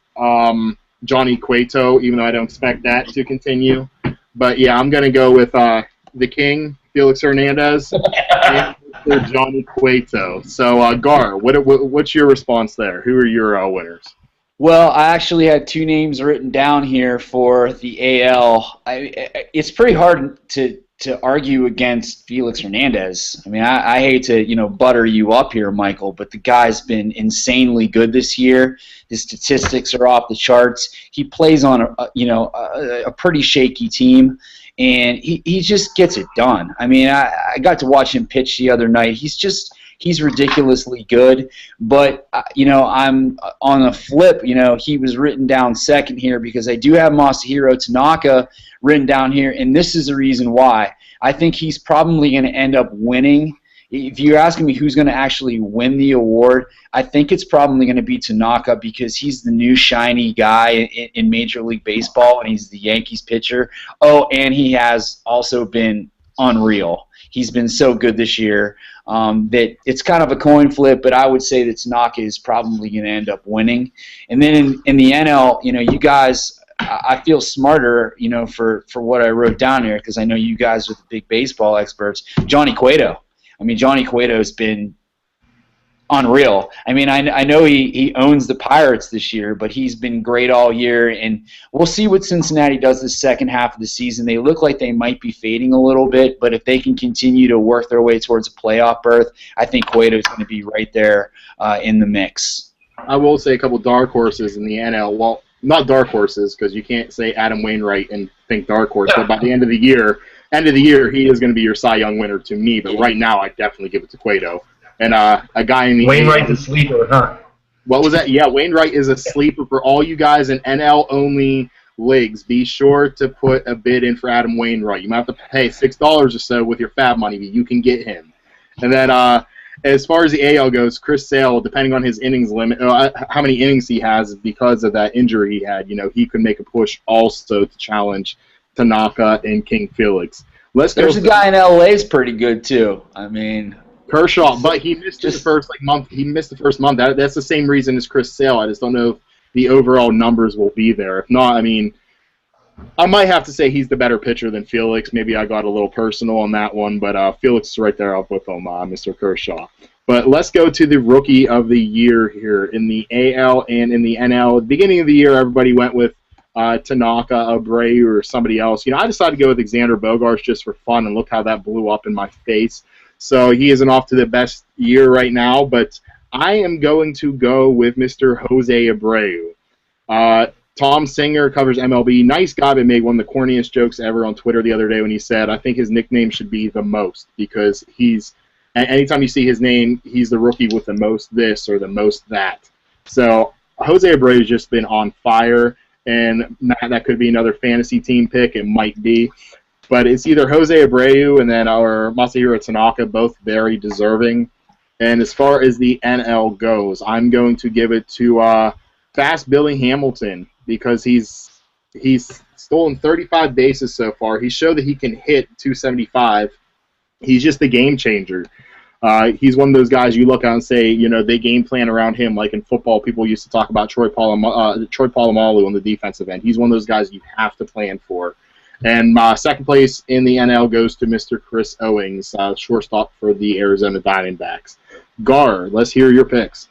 Johnny Cueto, even though I don't expect that to continue. But yeah, I'm going to go with the King, Felix Hernandez, and Johnny Cueto. So, Gar, what's your response there? Who are your winners? Well, I actually had 2 names written down here for the AL. It's pretty hard to argue against Felix Hernandez. I mean, I hate to butter you up here, Michael, but the guy's been insanely good this year. His statistics are off the charts. He plays on a pretty shaky team, and he just gets it done. I mean, I got to watch him pitch the other night. He's ridiculously good, but I'm on a flip. He was written down second here because I do have Masahiro Tanaka written down here, and this is the reason why. I think he's probably going to end up winning if you're asking me who's going to actually win the award, I think it's probably going to be Tanaka because he's the new shiny guy in Major League Baseball, and he's the Yankees pitcher. Oh, and he has also been unreal. He's been so good this year that it's kind of a coin flip, but I would say that Tanaka is probably going to end up winning. And then in the NL, you guys – I feel smarter, for what I wrote down here because I know you guys are the big baseball experts. Johnny Cueto. I mean, Johnny Cueto's been unreal. I mean, I know he owns the Pirates this year, but he's been great all year, and we'll see what Cincinnati does the second half of the season. They look like they might be fading a little bit, but if they can continue to work their way towards a playoff berth, I think Cueto's going to be right there in the mix. I will say a couple dark horses in the NL. Well, not dark horses because you can't say Adam Wainwright and think dark horse, but by the end of the year, he is going to be your Cy Young winner to me. But right now, I definitely give it to Cueto. And a guy in the Wainwright's a sleeper, huh? What was that? Yeah, Wainwright is a sleeper for all you guys in NL-only leagues. Be sure to put a bid in for Adam Wainwright. You might have to pay $6 or so with your fab money, but you can get him. And then as far as the AL goes, Chris Sale, depending on his innings limit, how many innings he has because of that injury he had, he could make a push also to challenge Tanaka and King Felix. There's a guy in LA is pretty good too. I mean, Kershaw, but he missed the first month. He missed the first month. That's the same reason as Chris Sale. I just don't know if the overall numbers will be there. If not, I mean, I might have to say he's the better pitcher than Felix. Maybe I got a little personal on that one, but Felix is right there up with him, Mr. Kershaw. But let's go to the Rookie of the Year here in the AL and in the NL. At the beginning of the year, everybody went with Tanaka, Abreu, or somebody else. I decided to go with Xander Bogaerts just for fun, and look how that blew up in my face. So he isn't off to the best year right now, but I am going to go with Mr. Jose Abreu. Tom Singer covers MLB. Nice guy, but made one of the corniest jokes ever on Twitter the other day when he said, I think his nickname should be The Most, because anytime you see his name, he's the rookie with the most this or the most that. So Jose Abreu has just been on fire, and Matt, that could be another fantasy team pick. It might be. But it's either Jose Abreu and then our Masahiro Tanaka, both very deserving. And as far as the NL goes, I'm going to give it to Fast Billy Hamilton, because he's stolen 35 bases so far. He showed that he can hit 275. He's just a game changer. He's one of those guys you look at and say, they game plan around him. Like in football, people used to talk about Troy Polamalu on the defensive end. He's one of those guys you have to plan for. And second place in the NL goes to Mr. Chris Owings, shortstop for the Arizona Diamondbacks. Gar, let's hear your picks.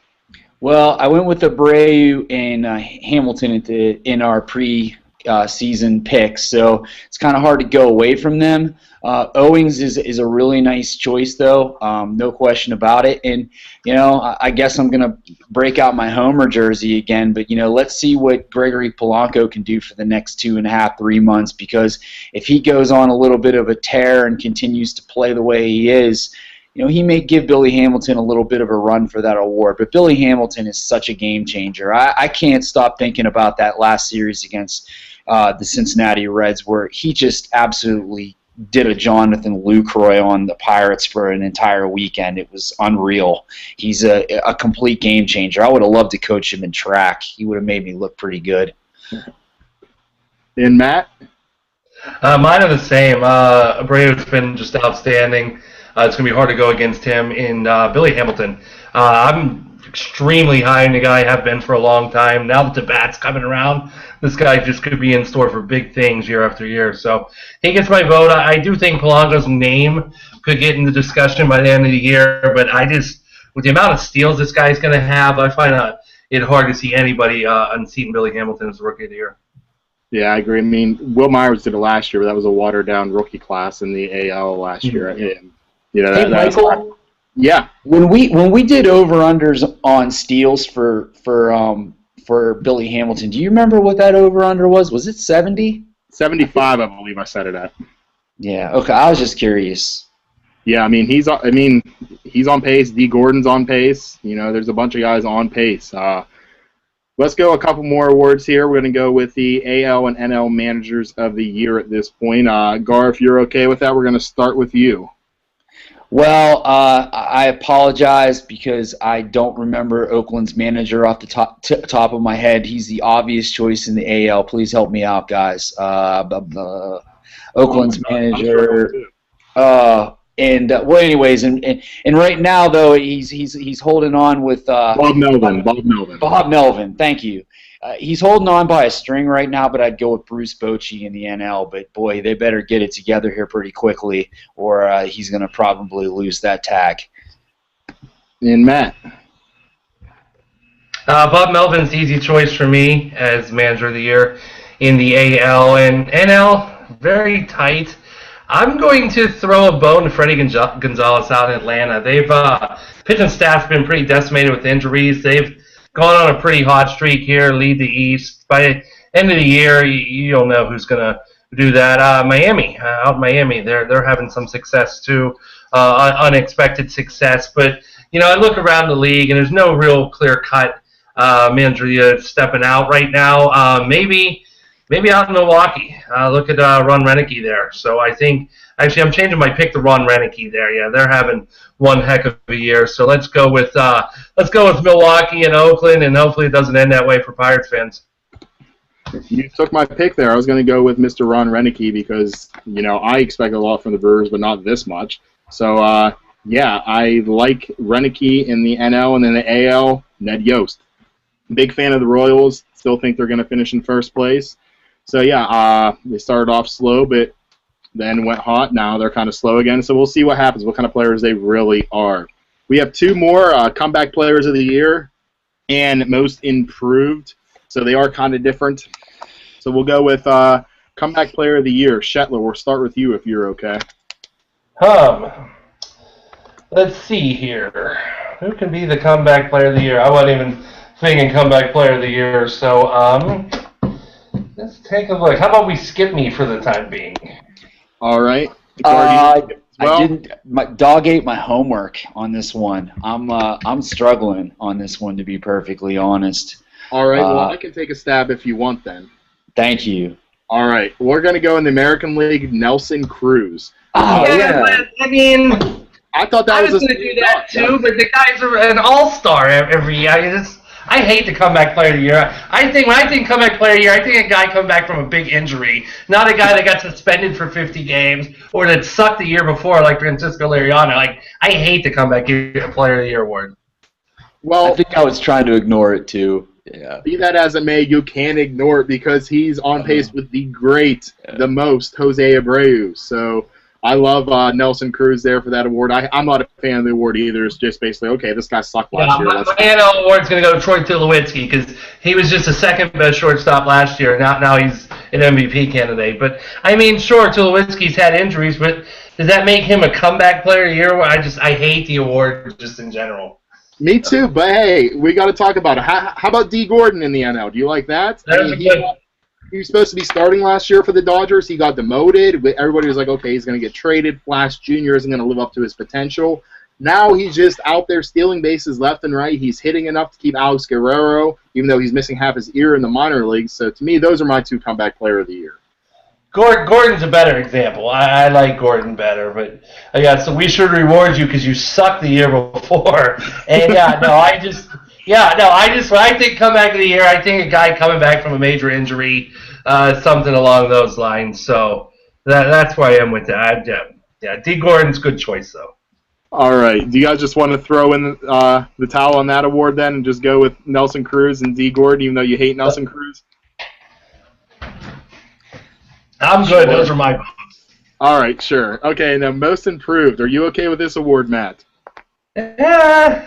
Well, I went with Abreu and Hamilton in our pre-season picks, so it's kind of hard to go away from them. Owings is a really nice choice, though, no question about it. And, I guess I'm going to break out my Homer jersey again, but, let's see what Gregory Polanco can do for the next 2.5, 3 months, because if he goes on a little bit of a tear and continues to play the way he is, he may give Billy Hamilton a little bit of a run for that award. But Billy Hamilton is such a game changer. I can't stop thinking about that last series against the Cincinnati Reds, where he just absolutely did a Jonathan Lucroy on the Pirates for an entire weekend. It was unreal. He's a complete game changer. I would have loved to coach him in track. He would have made me look pretty good. And Matt? Mine are the same. Abreu's been just outstanding. It's going to be hard to go against him in Billy Hamilton. I'm extremely high on the guy, have been for a long time. Now that the bat's coming around, this guy just could be in store for big things year after year. So he gets my vote. I do think Polanco's name could get in the discussion by the end of the year, but with the amount of steals this guy's going to have, I find it hard to see anybody unseating Billy Hamilton as the Rookie of the Year. Yeah, I agree. I mean, Will Myers did it last year, but that was a watered-down rookie class in the AL last year. And, hey, Michael. Yeah. When we did over-unders on steals for Billy Hamilton, do you remember what that over-under was? Was it 70? 75, I believe I said it at. Yeah. Okay. I was just curious. Yeah, I mean he's on pace. D. Gordon's on pace. There's a bunch of guys on pace. Let's go a couple more awards here. We're going to go with the AL and NL Managers of the Year at this point. Gar, if you're okay with that, we're going to start with you. Well, I apologize because I don't remember Oakland's manager off the top of my head. He's the obvious choice in the AL. Please help me out, guys. Oakland's manager. Well, anyways, and right now though he's holding on with Bob Melvin. Bob Melvin. Bob Melvin. Thank you. He's holding on by a string right now, but I'd go with Bruce Bochy in the NL. But boy, they better get it together here pretty quickly, or he's going to probably lose that tag. And Matt. Bob Melvin's easy choice for me as manager of the year in the AL and NL. Very tight. I'm going to throw a bone to Freddie Gonzalez out in Atlanta. They've pitching staff's been pretty decimated with injuries. They've gone on a pretty hot streak here, lead the East. By the end of the year, you don't know who's going to do that. Miami, out in Miami, they're having some success too, unexpected success. But I look around the league and there's no real clear-cut manager stepping out right now. Maybe out in Milwaukee. Look at Ron Renicky there. So I think actually I'm changing my pick to Ron Renicky there. Yeah, they're having one heck of a year. So let's go with Milwaukee and Oakland, and hopefully it doesn't end that way for Pirates fans. You took my pick there. I was going to go with Mr. Ron Renicky because I expect a lot from the Brewers, but not this much. So yeah, I like Renicky in the NL, and then the AL, Ned Yost. Big fan of the Royals. Still think they're going to finish in first place. So yeah, they started off slow, but then went hot. Now they're kind of slow again. So we'll see what happens, what kind of players they really are. We have two more comeback players of the year and most improved. So they are kind of different. So we'll go with comeback player of the year. Shetler, we'll start with you if you're okay. Let's see here. Who can be the comeback player of the year? I wasn't even thinking comeback player of the year. So let's take a look. How about we skip me for the time being? All right. I didn't. My dog ate my homework on this one. I'm struggling on this one, to be perfectly honest. All right. Well, I can take a stab if you want then. Thank you. All right. We're going to go in the American League, Nelson Cruz. Oh, yeah. But, I mean, I thought that I was was going to do that too, but the guys are an all-star every year. I hate the comeback player of the year. When I think comeback player of the year, I think a guy come back from a big injury, not a guy that got suspended for 50 games or that sucked the year before like Francisco Liriano. I hate the comeback player of the year award. Well, I think I was trying to ignore it too. Yeah. Be that as it may, you can't ignore it because he's on pace with the great, the most, Jose Abreu. So I love Nelson Cruz there for that award. I'm not a fan of the award either. It's just basically, okay, this guy sucked last year. My NL award's going to go to Troy Tulowitzki because he was just the second best shortstop last year. Now he's an MVP candidate. But, I mean, sure, Tulowitzki's had injuries, but does that make him a comeback player of the year? I hate the award just in general. Me too, but hey, we got to talk about it. How about D. Gordon in the NL? Do you like that? He was supposed to be starting last year for the Dodgers. He got demoted. Everybody was like, okay, he's going to get traded. Flash Jr. isn't going to live up to his potential. Now he's just out there stealing bases left and right. He's hitting enough to keep Alex Guerrero, even though he's missing half his ear in the minor leagues. So to me, those are my two comeback player of the year. Gordon's a better example. I like Gordon better, but so we should reward you because you sucked the year before. And when I think comeback of the year, I think a guy coming back from a major injury, something along those lines. So that's why I am with that. D. Gordon's a good choice though. All right. Do you guys just want to throw in the towel on that award then and just go with Nelson Cruz and D. Gordon, even though you hate Nelson Cruz? I'm good. Sure. Those are my votes. All right, sure. Okay, now most improved. Are you okay with this award, Matt? Yeah.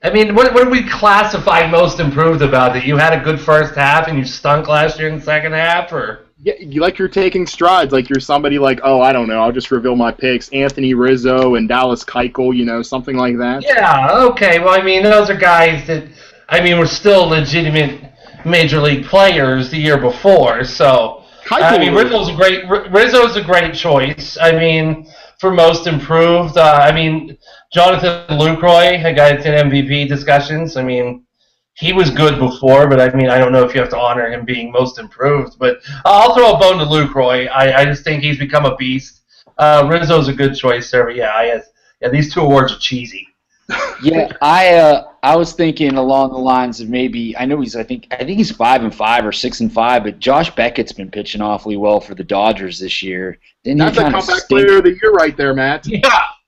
I mean, what do we classify most improved about? That you had a good first half and you stunk last year in the second half, or? Yeah, you're taking strides. Like you're somebody like, oh, I don't know, I'll just reveal my picks. Anthony Rizzo and Dallas Keuchel, something like that. Yeah. Okay. Well, I mean, those are guys that were still legitimate major league players the year before, so. Rizzo's a great choice. I mean, for most improved. Jonathan Lucroy, a guy that's in MVP discussions. I mean, he was good before, but I don't know if you have to honor him being most improved. But I'll throw a bone to Lucroy. I just think he's become a beast. Rizzo's a good choice there, but yeah, these two awards are cheesy. Yeah, I was thinking along the lines of maybe I know I think he's 5-5 or 6-5, but Josh Beckett's been pitching awfully well for the Dodgers this year. Didn't That's he a kind of comeback stink? player of the year right there, Matt.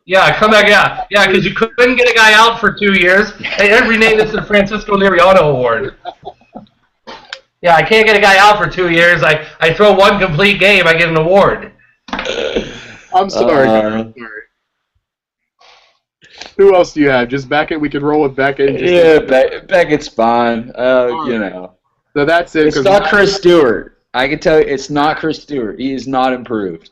Yeah, come back, yeah, because you couldn't get a guy out for 2 years. They renamed it to the Francisco Liriano Award. Yeah, I can't get a guy out for 2 years. I throw one complete game, I get an award. I'm sorry. I'm sorry. Who else do you have? Just Beckett? We could roll with Beckett. Yeah, Beckett's fine. You know. So that's it. It's not Chris Stewart. I can tell you, it's not Chris Stewart. He is not improved.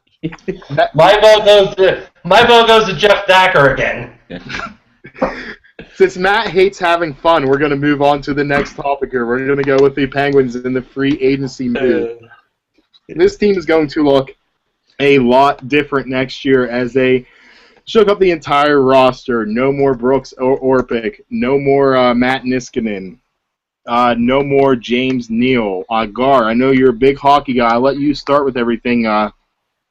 My vote goes to Jeff Thacker again. Since Matt hates having fun, we're going to move on to the next topic here. We're going to go with the Penguins in the free agency move. This team is going to look a lot different next year as they shook up the entire roster. No more Brooks Orpik. No more Matt Niskanen. No more James Neal. Gar, I know you're a big hockey guy. I'll let you start with everything.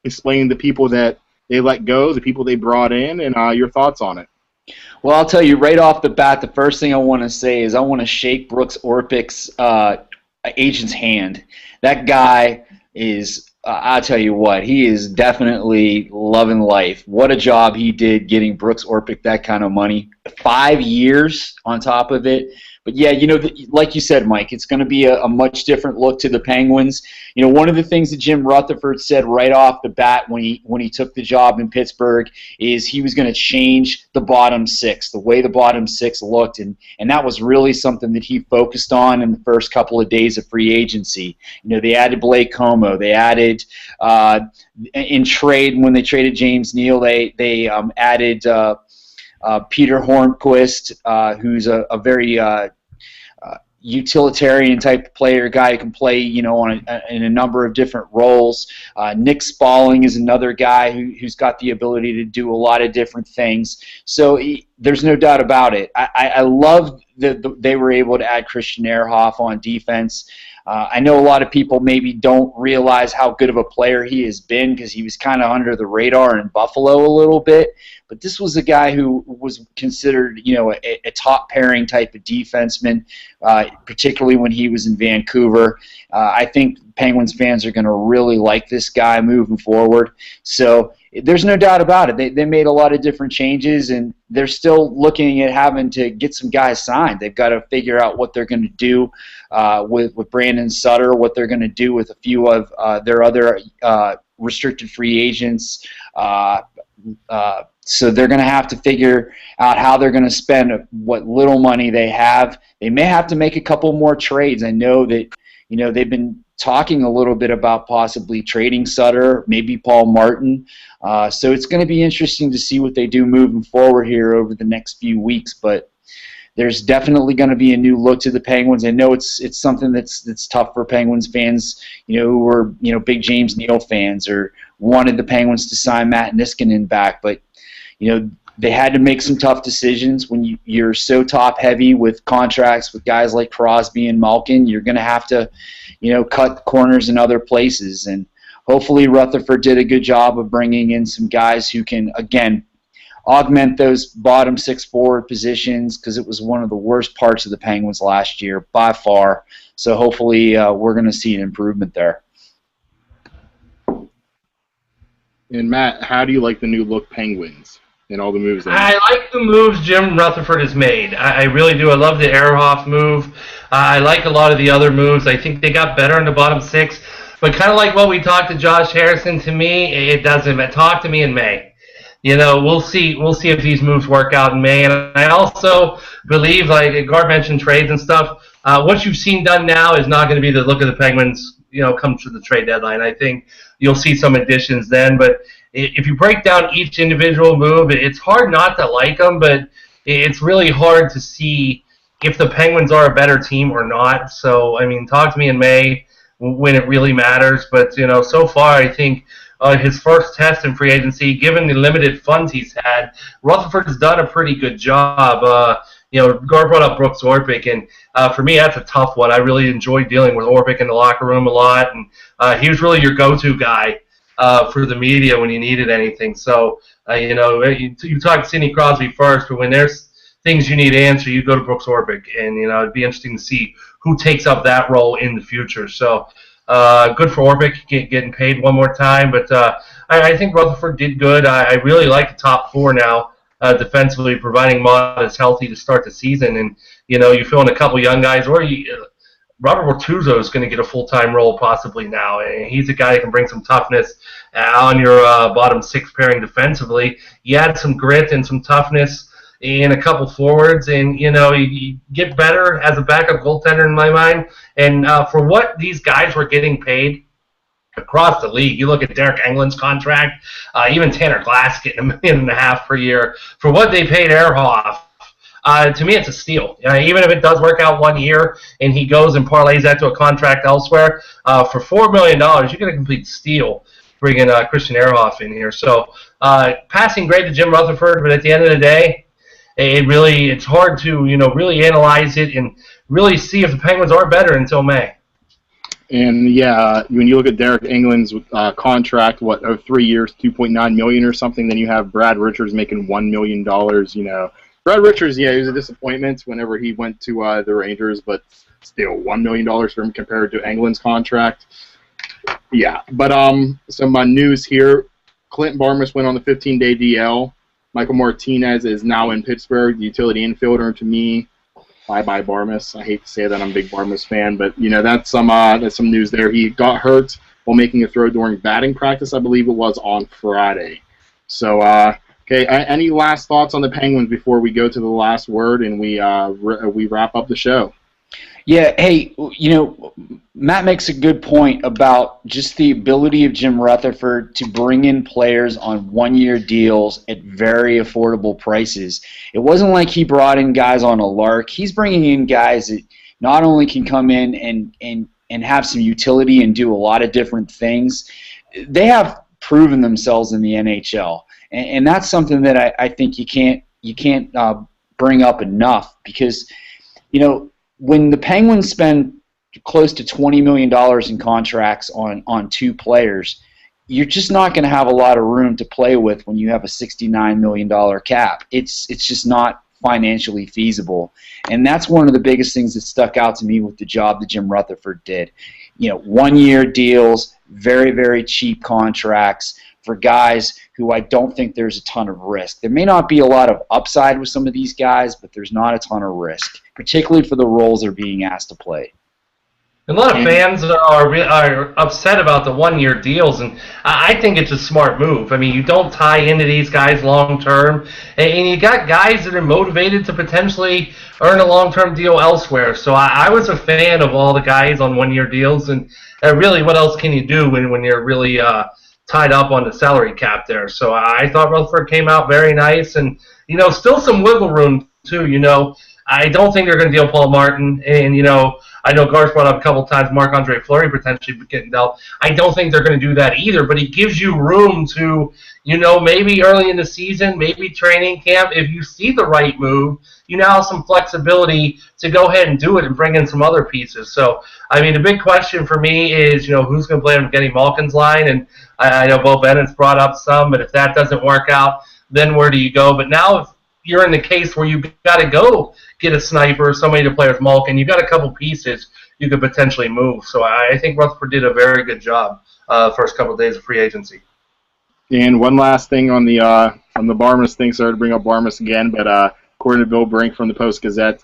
Explain the people that they let go, the people they brought in, and your thoughts on it. Well, I'll tell you right off the bat, the first thing I want to say is I want to shake Brooks Orpik's agent's hand. That guy is, I'll tell you what, he is definitely loving life. What a job he did getting Brooks Orpik that kind of money. 5 years on top of it. But yeah, you know, like you said, Mike, it's going to be a much different look to the Penguins. You know, one of the things that Jim Rutherford said right off the bat when he took the job in Pittsburgh is he was going to change the bottom six, the way the bottom six looked, and that was really something that he focused on in the first couple of days of free agency. You know, they added Blake Como, they added in trade when they traded James Neal, they added Peter Hornquist, who's a very utilitarian type of player, guy who can play, you know, in a number of different roles. Nick Spalling is another guy who's got the ability to do a lot of different things. So there's no doubt about it. I love that they were able to add Christian Ehrhoff on defense. I know a lot of people maybe don't realize how good of a player he has been because he was kind of under the radar in Buffalo a little bit. But this was a guy who was considered, you know, a top pairing type of defenseman, particularly when he was in Vancouver. I think Penguins fans are going to really like this guy moving forward. So there's no doubt about it. They made a lot of different changes, and they're still looking at having to get some guys signed. They've got to figure out what they're going to do with Brandon Sutter, what they're going to do with a few of their other restricted free agents. So they're going to have to figure out how they're going to spend what little money they have. They may have to make a couple more trades. I know that, you know, they've been talking a little bit about possibly trading Sutter, maybe Paul Martin. So it's going to be interesting to see what they do moving forward here over the next few weeks. But there's definitely going to be a new look to the Penguins. I know it's something that's tough for Penguins fans, you know, who were, you know, big James Neal fans or wanted the Penguins to sign Matt Niskanen back. But, you know, they had to make some tough decisions. When you're so top-heavy with contracts with guys like Crosby and Malkin, you're going to have to, you know, cut corners in other places. And hopefully Rutherford did a good job of bringing in some guys who can, again, augment those bottom six forward positions because it was one of the worst parts of the Penguins last year by far. So hopefully we're going to see an improvement there. And Matt, how do you like the new look Penguins and all the moves? I like the moves Jim Rutherford has made. I really do. I love the Ehrhoff move. I like a lot of the other moves. I think they got better in the bottom six. But kind of like what we talked to Josh Harrison, to me, it doesn't. Talk to me in May. You know, we'll see if these moves work out in May. And I also believe, like Gar mentioned, trades and stuff. What you've seen done now is not going to be the look of the Penguins, you know, come to the trade deadline. I think you'll see some additions then. But if you break down each individual move, it's hard not to like them, but it's really hard to see if the Penguins are a better team or not. So, I mean, talk to me in May when it really matters. But, you know, so far I think his first test in free agency, given the limited funds he's had, Rutherford has done a pretty good job. You know, Gar brought up Brooks Orpik, and for me, that's a tough one. I really enjoyed dealing with Orpik in the locker room a lot, and he was really your go-to guy for the media when you needed anything. So, you talk to Sidney Crosby first, but when there's things you need to answer, you go to Brooks Orpik, and it'd be interesting to see who takes up that role in the future. So, good for Orpik getting paid one more time, but I think Rutherford did good. I really like the top four now defensively, providing Mott is healthy to start the season, and you fill in a couple young guys, or Robert Bortuzzo is going to get a full-time role possibly now, and he's a guy that can bring some toughness on your bottom six pairing defensively. You add some grit and some toughness and a couple forwards, and you get better as a backup goaltender in my mind. And for what these guys were getting paid across the league, you look at Derek Englund's contract, even Tanner Glass getting $1.5 million per year for what they paid Ehrhoff. To me, it's a steal. Even if it does work out 1 year and he goes and parlays that to a contract elsewhere, for $4 million, you get a complete steal bringing Christian Ehrhoff in here. So passing grade to Jim Rutherford, but at the end of the day, it's hard to really analyze it and really see if the Penguins are better until May. And yeah, when you look at Derek Englund's contract, 3 years, $2.9 million or something, then you have Brad Richards making $1 million. Brad Richards, he was a disappointment whenever he went to the Rangers, but still $1 million for him compared to Englund's contract. Yeah, but some news here: Clint Barmas went on the 15-day DL. Michael Martinez is now in Pittsburgh, the utility infielder. To me, bye-bye Barmas. I hate to say that, I'm a big Barmas fan, but that's some news there. He got hurt while making a throw during batting practice, I believe it was on Friday. So, okay, any last thoughts on the Penguins before we go to the last word and we wrap up the show? Yeah, hey, Matt makes a good point about just the ability of Jim Rutherford to bring in players on one-year deals at very affordable prices. It wasn't like he brought in guys on a lark. He's bringing in guys that not only can come in and have some utility and do a lot of different things, they have proven themselves in the NHL. And that's something that I think you can't bring up enough because, when the Penguins spend close to $20 million in contracts on two players, you're just not going to have a lot of room to play with when you have a $69 million cap. It's just not financially feasible. And that's one of the biggest things that stuck out to me with the job that Jim Rutherford did. 1 year deals, very, very cheap contracts for guys who I don't think there's a ton of risk. There may not be a lot of upside with some of these guys, but there's not a ton of risk, particularly for the roles they're being asked to play. A lot of fans are upset about the 1 year deals, and I think it's a smart move. I mean, you don't tie into these guys long term, and you got guys that are motivated to potentially earn a long term deal elsewhere. So I was a fan of all the guys on 1 year deals, and really, what else can you do when you're really tied up on the salary cap there? So I thought Rutherford came out very nice, and still some wiggle room too. I don't think they're going to deal Paul Martin, and I know Garth brought up a couple times Marc-Andre Fleury potentially getting dealt. I don't think they're going to do that either, but it gives you room to, maybe early in the season, maybe training camp, if you see the right move, you now have some flexibility to go ahead and do it and bring in some other pieces. So, I mean, the big question for me is, who's going to play on Getty Malkin's line? And I know Bo Bennett's brought up some, but if that doesn't work out, then where do you go? But now if you're in the case where you've got to go get a sniper, somebody to play with Malkin, you've got a couple pieces you could potentially move. So I think Rutherford did a very good job first couple of days of free agency. And one last thing on the Barmas thing. Sorry to bring up Barmas again, but according to Bill Brink from the Post-Gazette,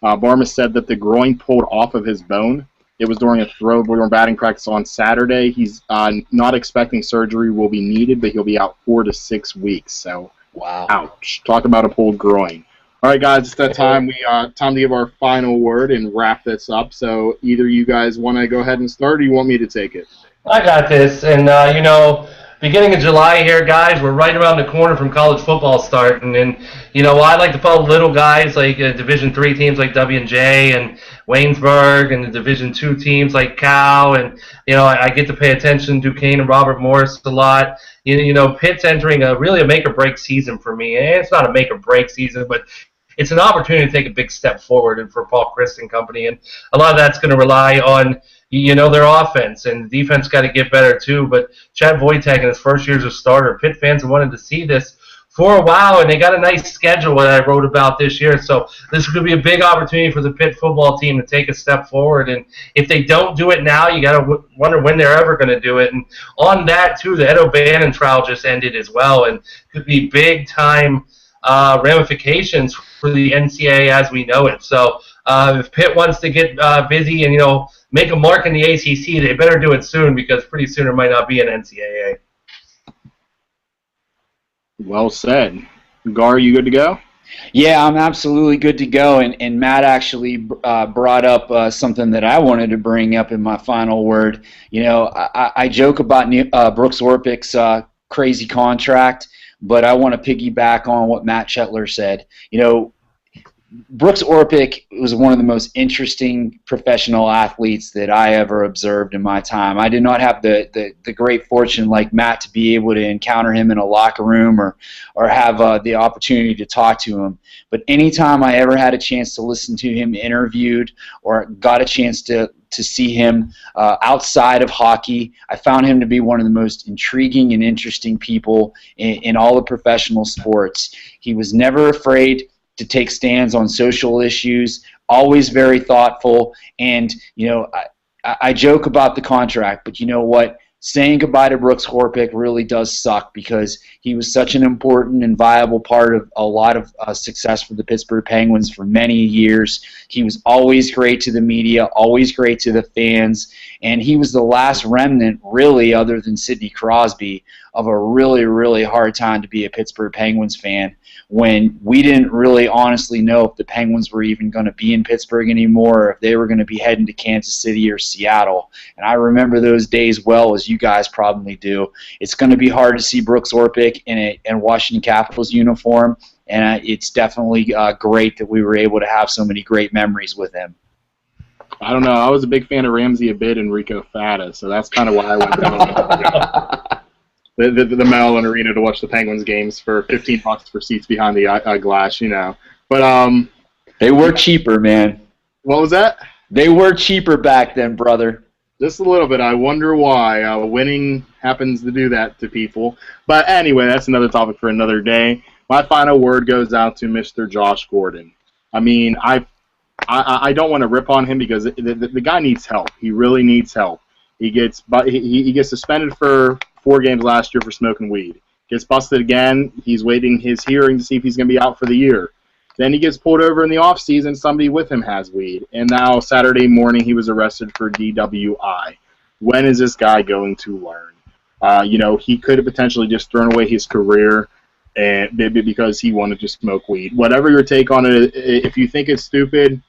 Barmas said that the groin pulled off of his bone. It was during a throw during batting practice on Saturday. He's not expecting surgery will be needed, but he'll be out 4 to 6 weeks. So, wow. Ouch. Talk about a pulled groin. All right, guys, it's that time. Time to give our final word and wrap this up. So either you guys want to go ahead and start, or you want me to take it? I got this. And, beginning of July here, guys, we're right around the corner from college football starting. And, I like to follow little guys like Division III teams like W&J and Waynesburg, and the Division II teams like Cal. And, I get to pay attention to Duquesne and Robert Morris a lot. Pitt's entering a make-or-break season for me. And it's not a make-or-break season, but it's an opportunity to take a big step forward and for Paul Chris and company. And a lot of that's going to rely on, you know their offense, and the defense got to get better too. But Chad Voitek in his first year as a starter, Pitt fans have wanted to see this for a while, and they got a nice schedule that I wrote about this year. So this could be a big opportunity for the Pitt football team to take a step forward. And if they don't do it now, you got to wonder when they're ever going to do it. And on that too, the Ed O'Bannon trial just ended as well, and could be big time ramifications for the NCAA as we know it. So if Pitt wants to get busy and make a mark in the ACC, they better do it soon, because pretty soon there might not be an NCAA. Well said. Gar, you good to go? Yeah, I'm absolutely good to go. And Matt actually brought up something that I wanted to bring up in my final word. I joke about Brooks Orpik's crazy contract, but I want to piggyback on what Matt Shetler said. Brooks Orpik was one of the most interesting professional athletes that I ever observed in my time. I did not have the great fortune like Matt to be able to encounter him in a locker room or have the opportunity to talk to him. But anytime I ever had a chance to listen to him interviewed or got a chance to see him outside of hockey, I found him to be one of the most intriguing and interesting people in all the professional sports. He was never afraid to take stands on social issues, always very thoughtful. And, I joke about the contract, but you know what? Saying goodbye to Brooks Orpik really does suck, because he was such an important and viable part of a lot of success for the Pittsburgh Penguins for many years. He was always great to the media, always great to the fans, and he was the last remnant, really, other than Sidney Crosby, of a really, really hard time to be a Pittsburgh Penguins fan, when we didn't really honestly know if the Penguins were even going to be in Pittsburgh anymore, or if they were going to be heading to Kansas City or Seattle. And I remember those days well, as you guys probably do. It's going to be hard to see Brooks Orpik in a Washington Capitals uniform, and it's definitely great that we were able to have so many great memories with him. I don't know. I was a big fan of Ramsey Abid and Rico Fata, so that's kind of why I went down the Mellon Arena to watch the Penguins games for $15 for seats behind the glass, But they were cheaper, man. What was that? They were cheaper back then, brother. Just a little bit. I wonder why. Winning happens to do that to people. But anyway, that's another topic for another day. My final word goes out to Mr. Josh Gordon. I mean, I don't want to rip on him, because the guy needs help. He really needs help. He gets suspended for 4 games last year for smoking weed. Gets busted again. He's waiting his hearing to see if he's going to be out for the year. Then he gets pulled over in the offseason. Somebody with him has weed. And now Saturday morning he was arrested for DWI. When is this guy going to learn? He could have potentially just thrown away his career because he wanted to smoke weed. Whatever your take on it, if you think it's stupid,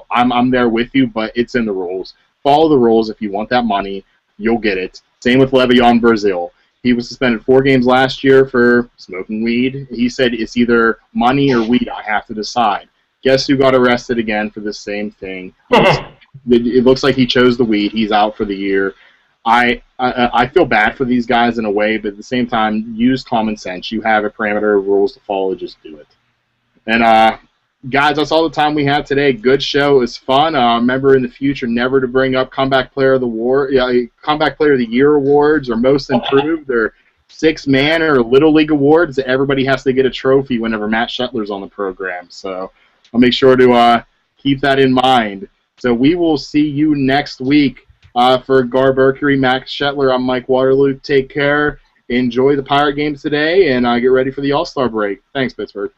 I'm there with you, but it's in the rules. Follow the rules. If you want that money, you'll get it. Same with Le'Veon Brazil. He was suspended 4 games last year for smoking weed. He said, it's either money or weed. I have to decide. Guess who got arrested again for the same thing? It looks like he chose the weed. He's out for the year. I feel bad for these guys in a way, but at the same time, use common sense. You have a parameter of rules to follow. Just do it. And guys, that's all the time we have today. Good show. It was fun. Remember in the future never to bring up Comeback Player of the Year awards or Most Improved or Six-Man or Little League awards. Everybody has to get a trophy whenever Matt Shetler's on the program. So I'll make sure to keep that in mind. So we will see you next week. For Gar Mercury, Max Shetler, I'm Mike Waterloo. Take care. Enjoy the Pirate games today, and get ready for the All-Star break. Thanks, Pittsburgh.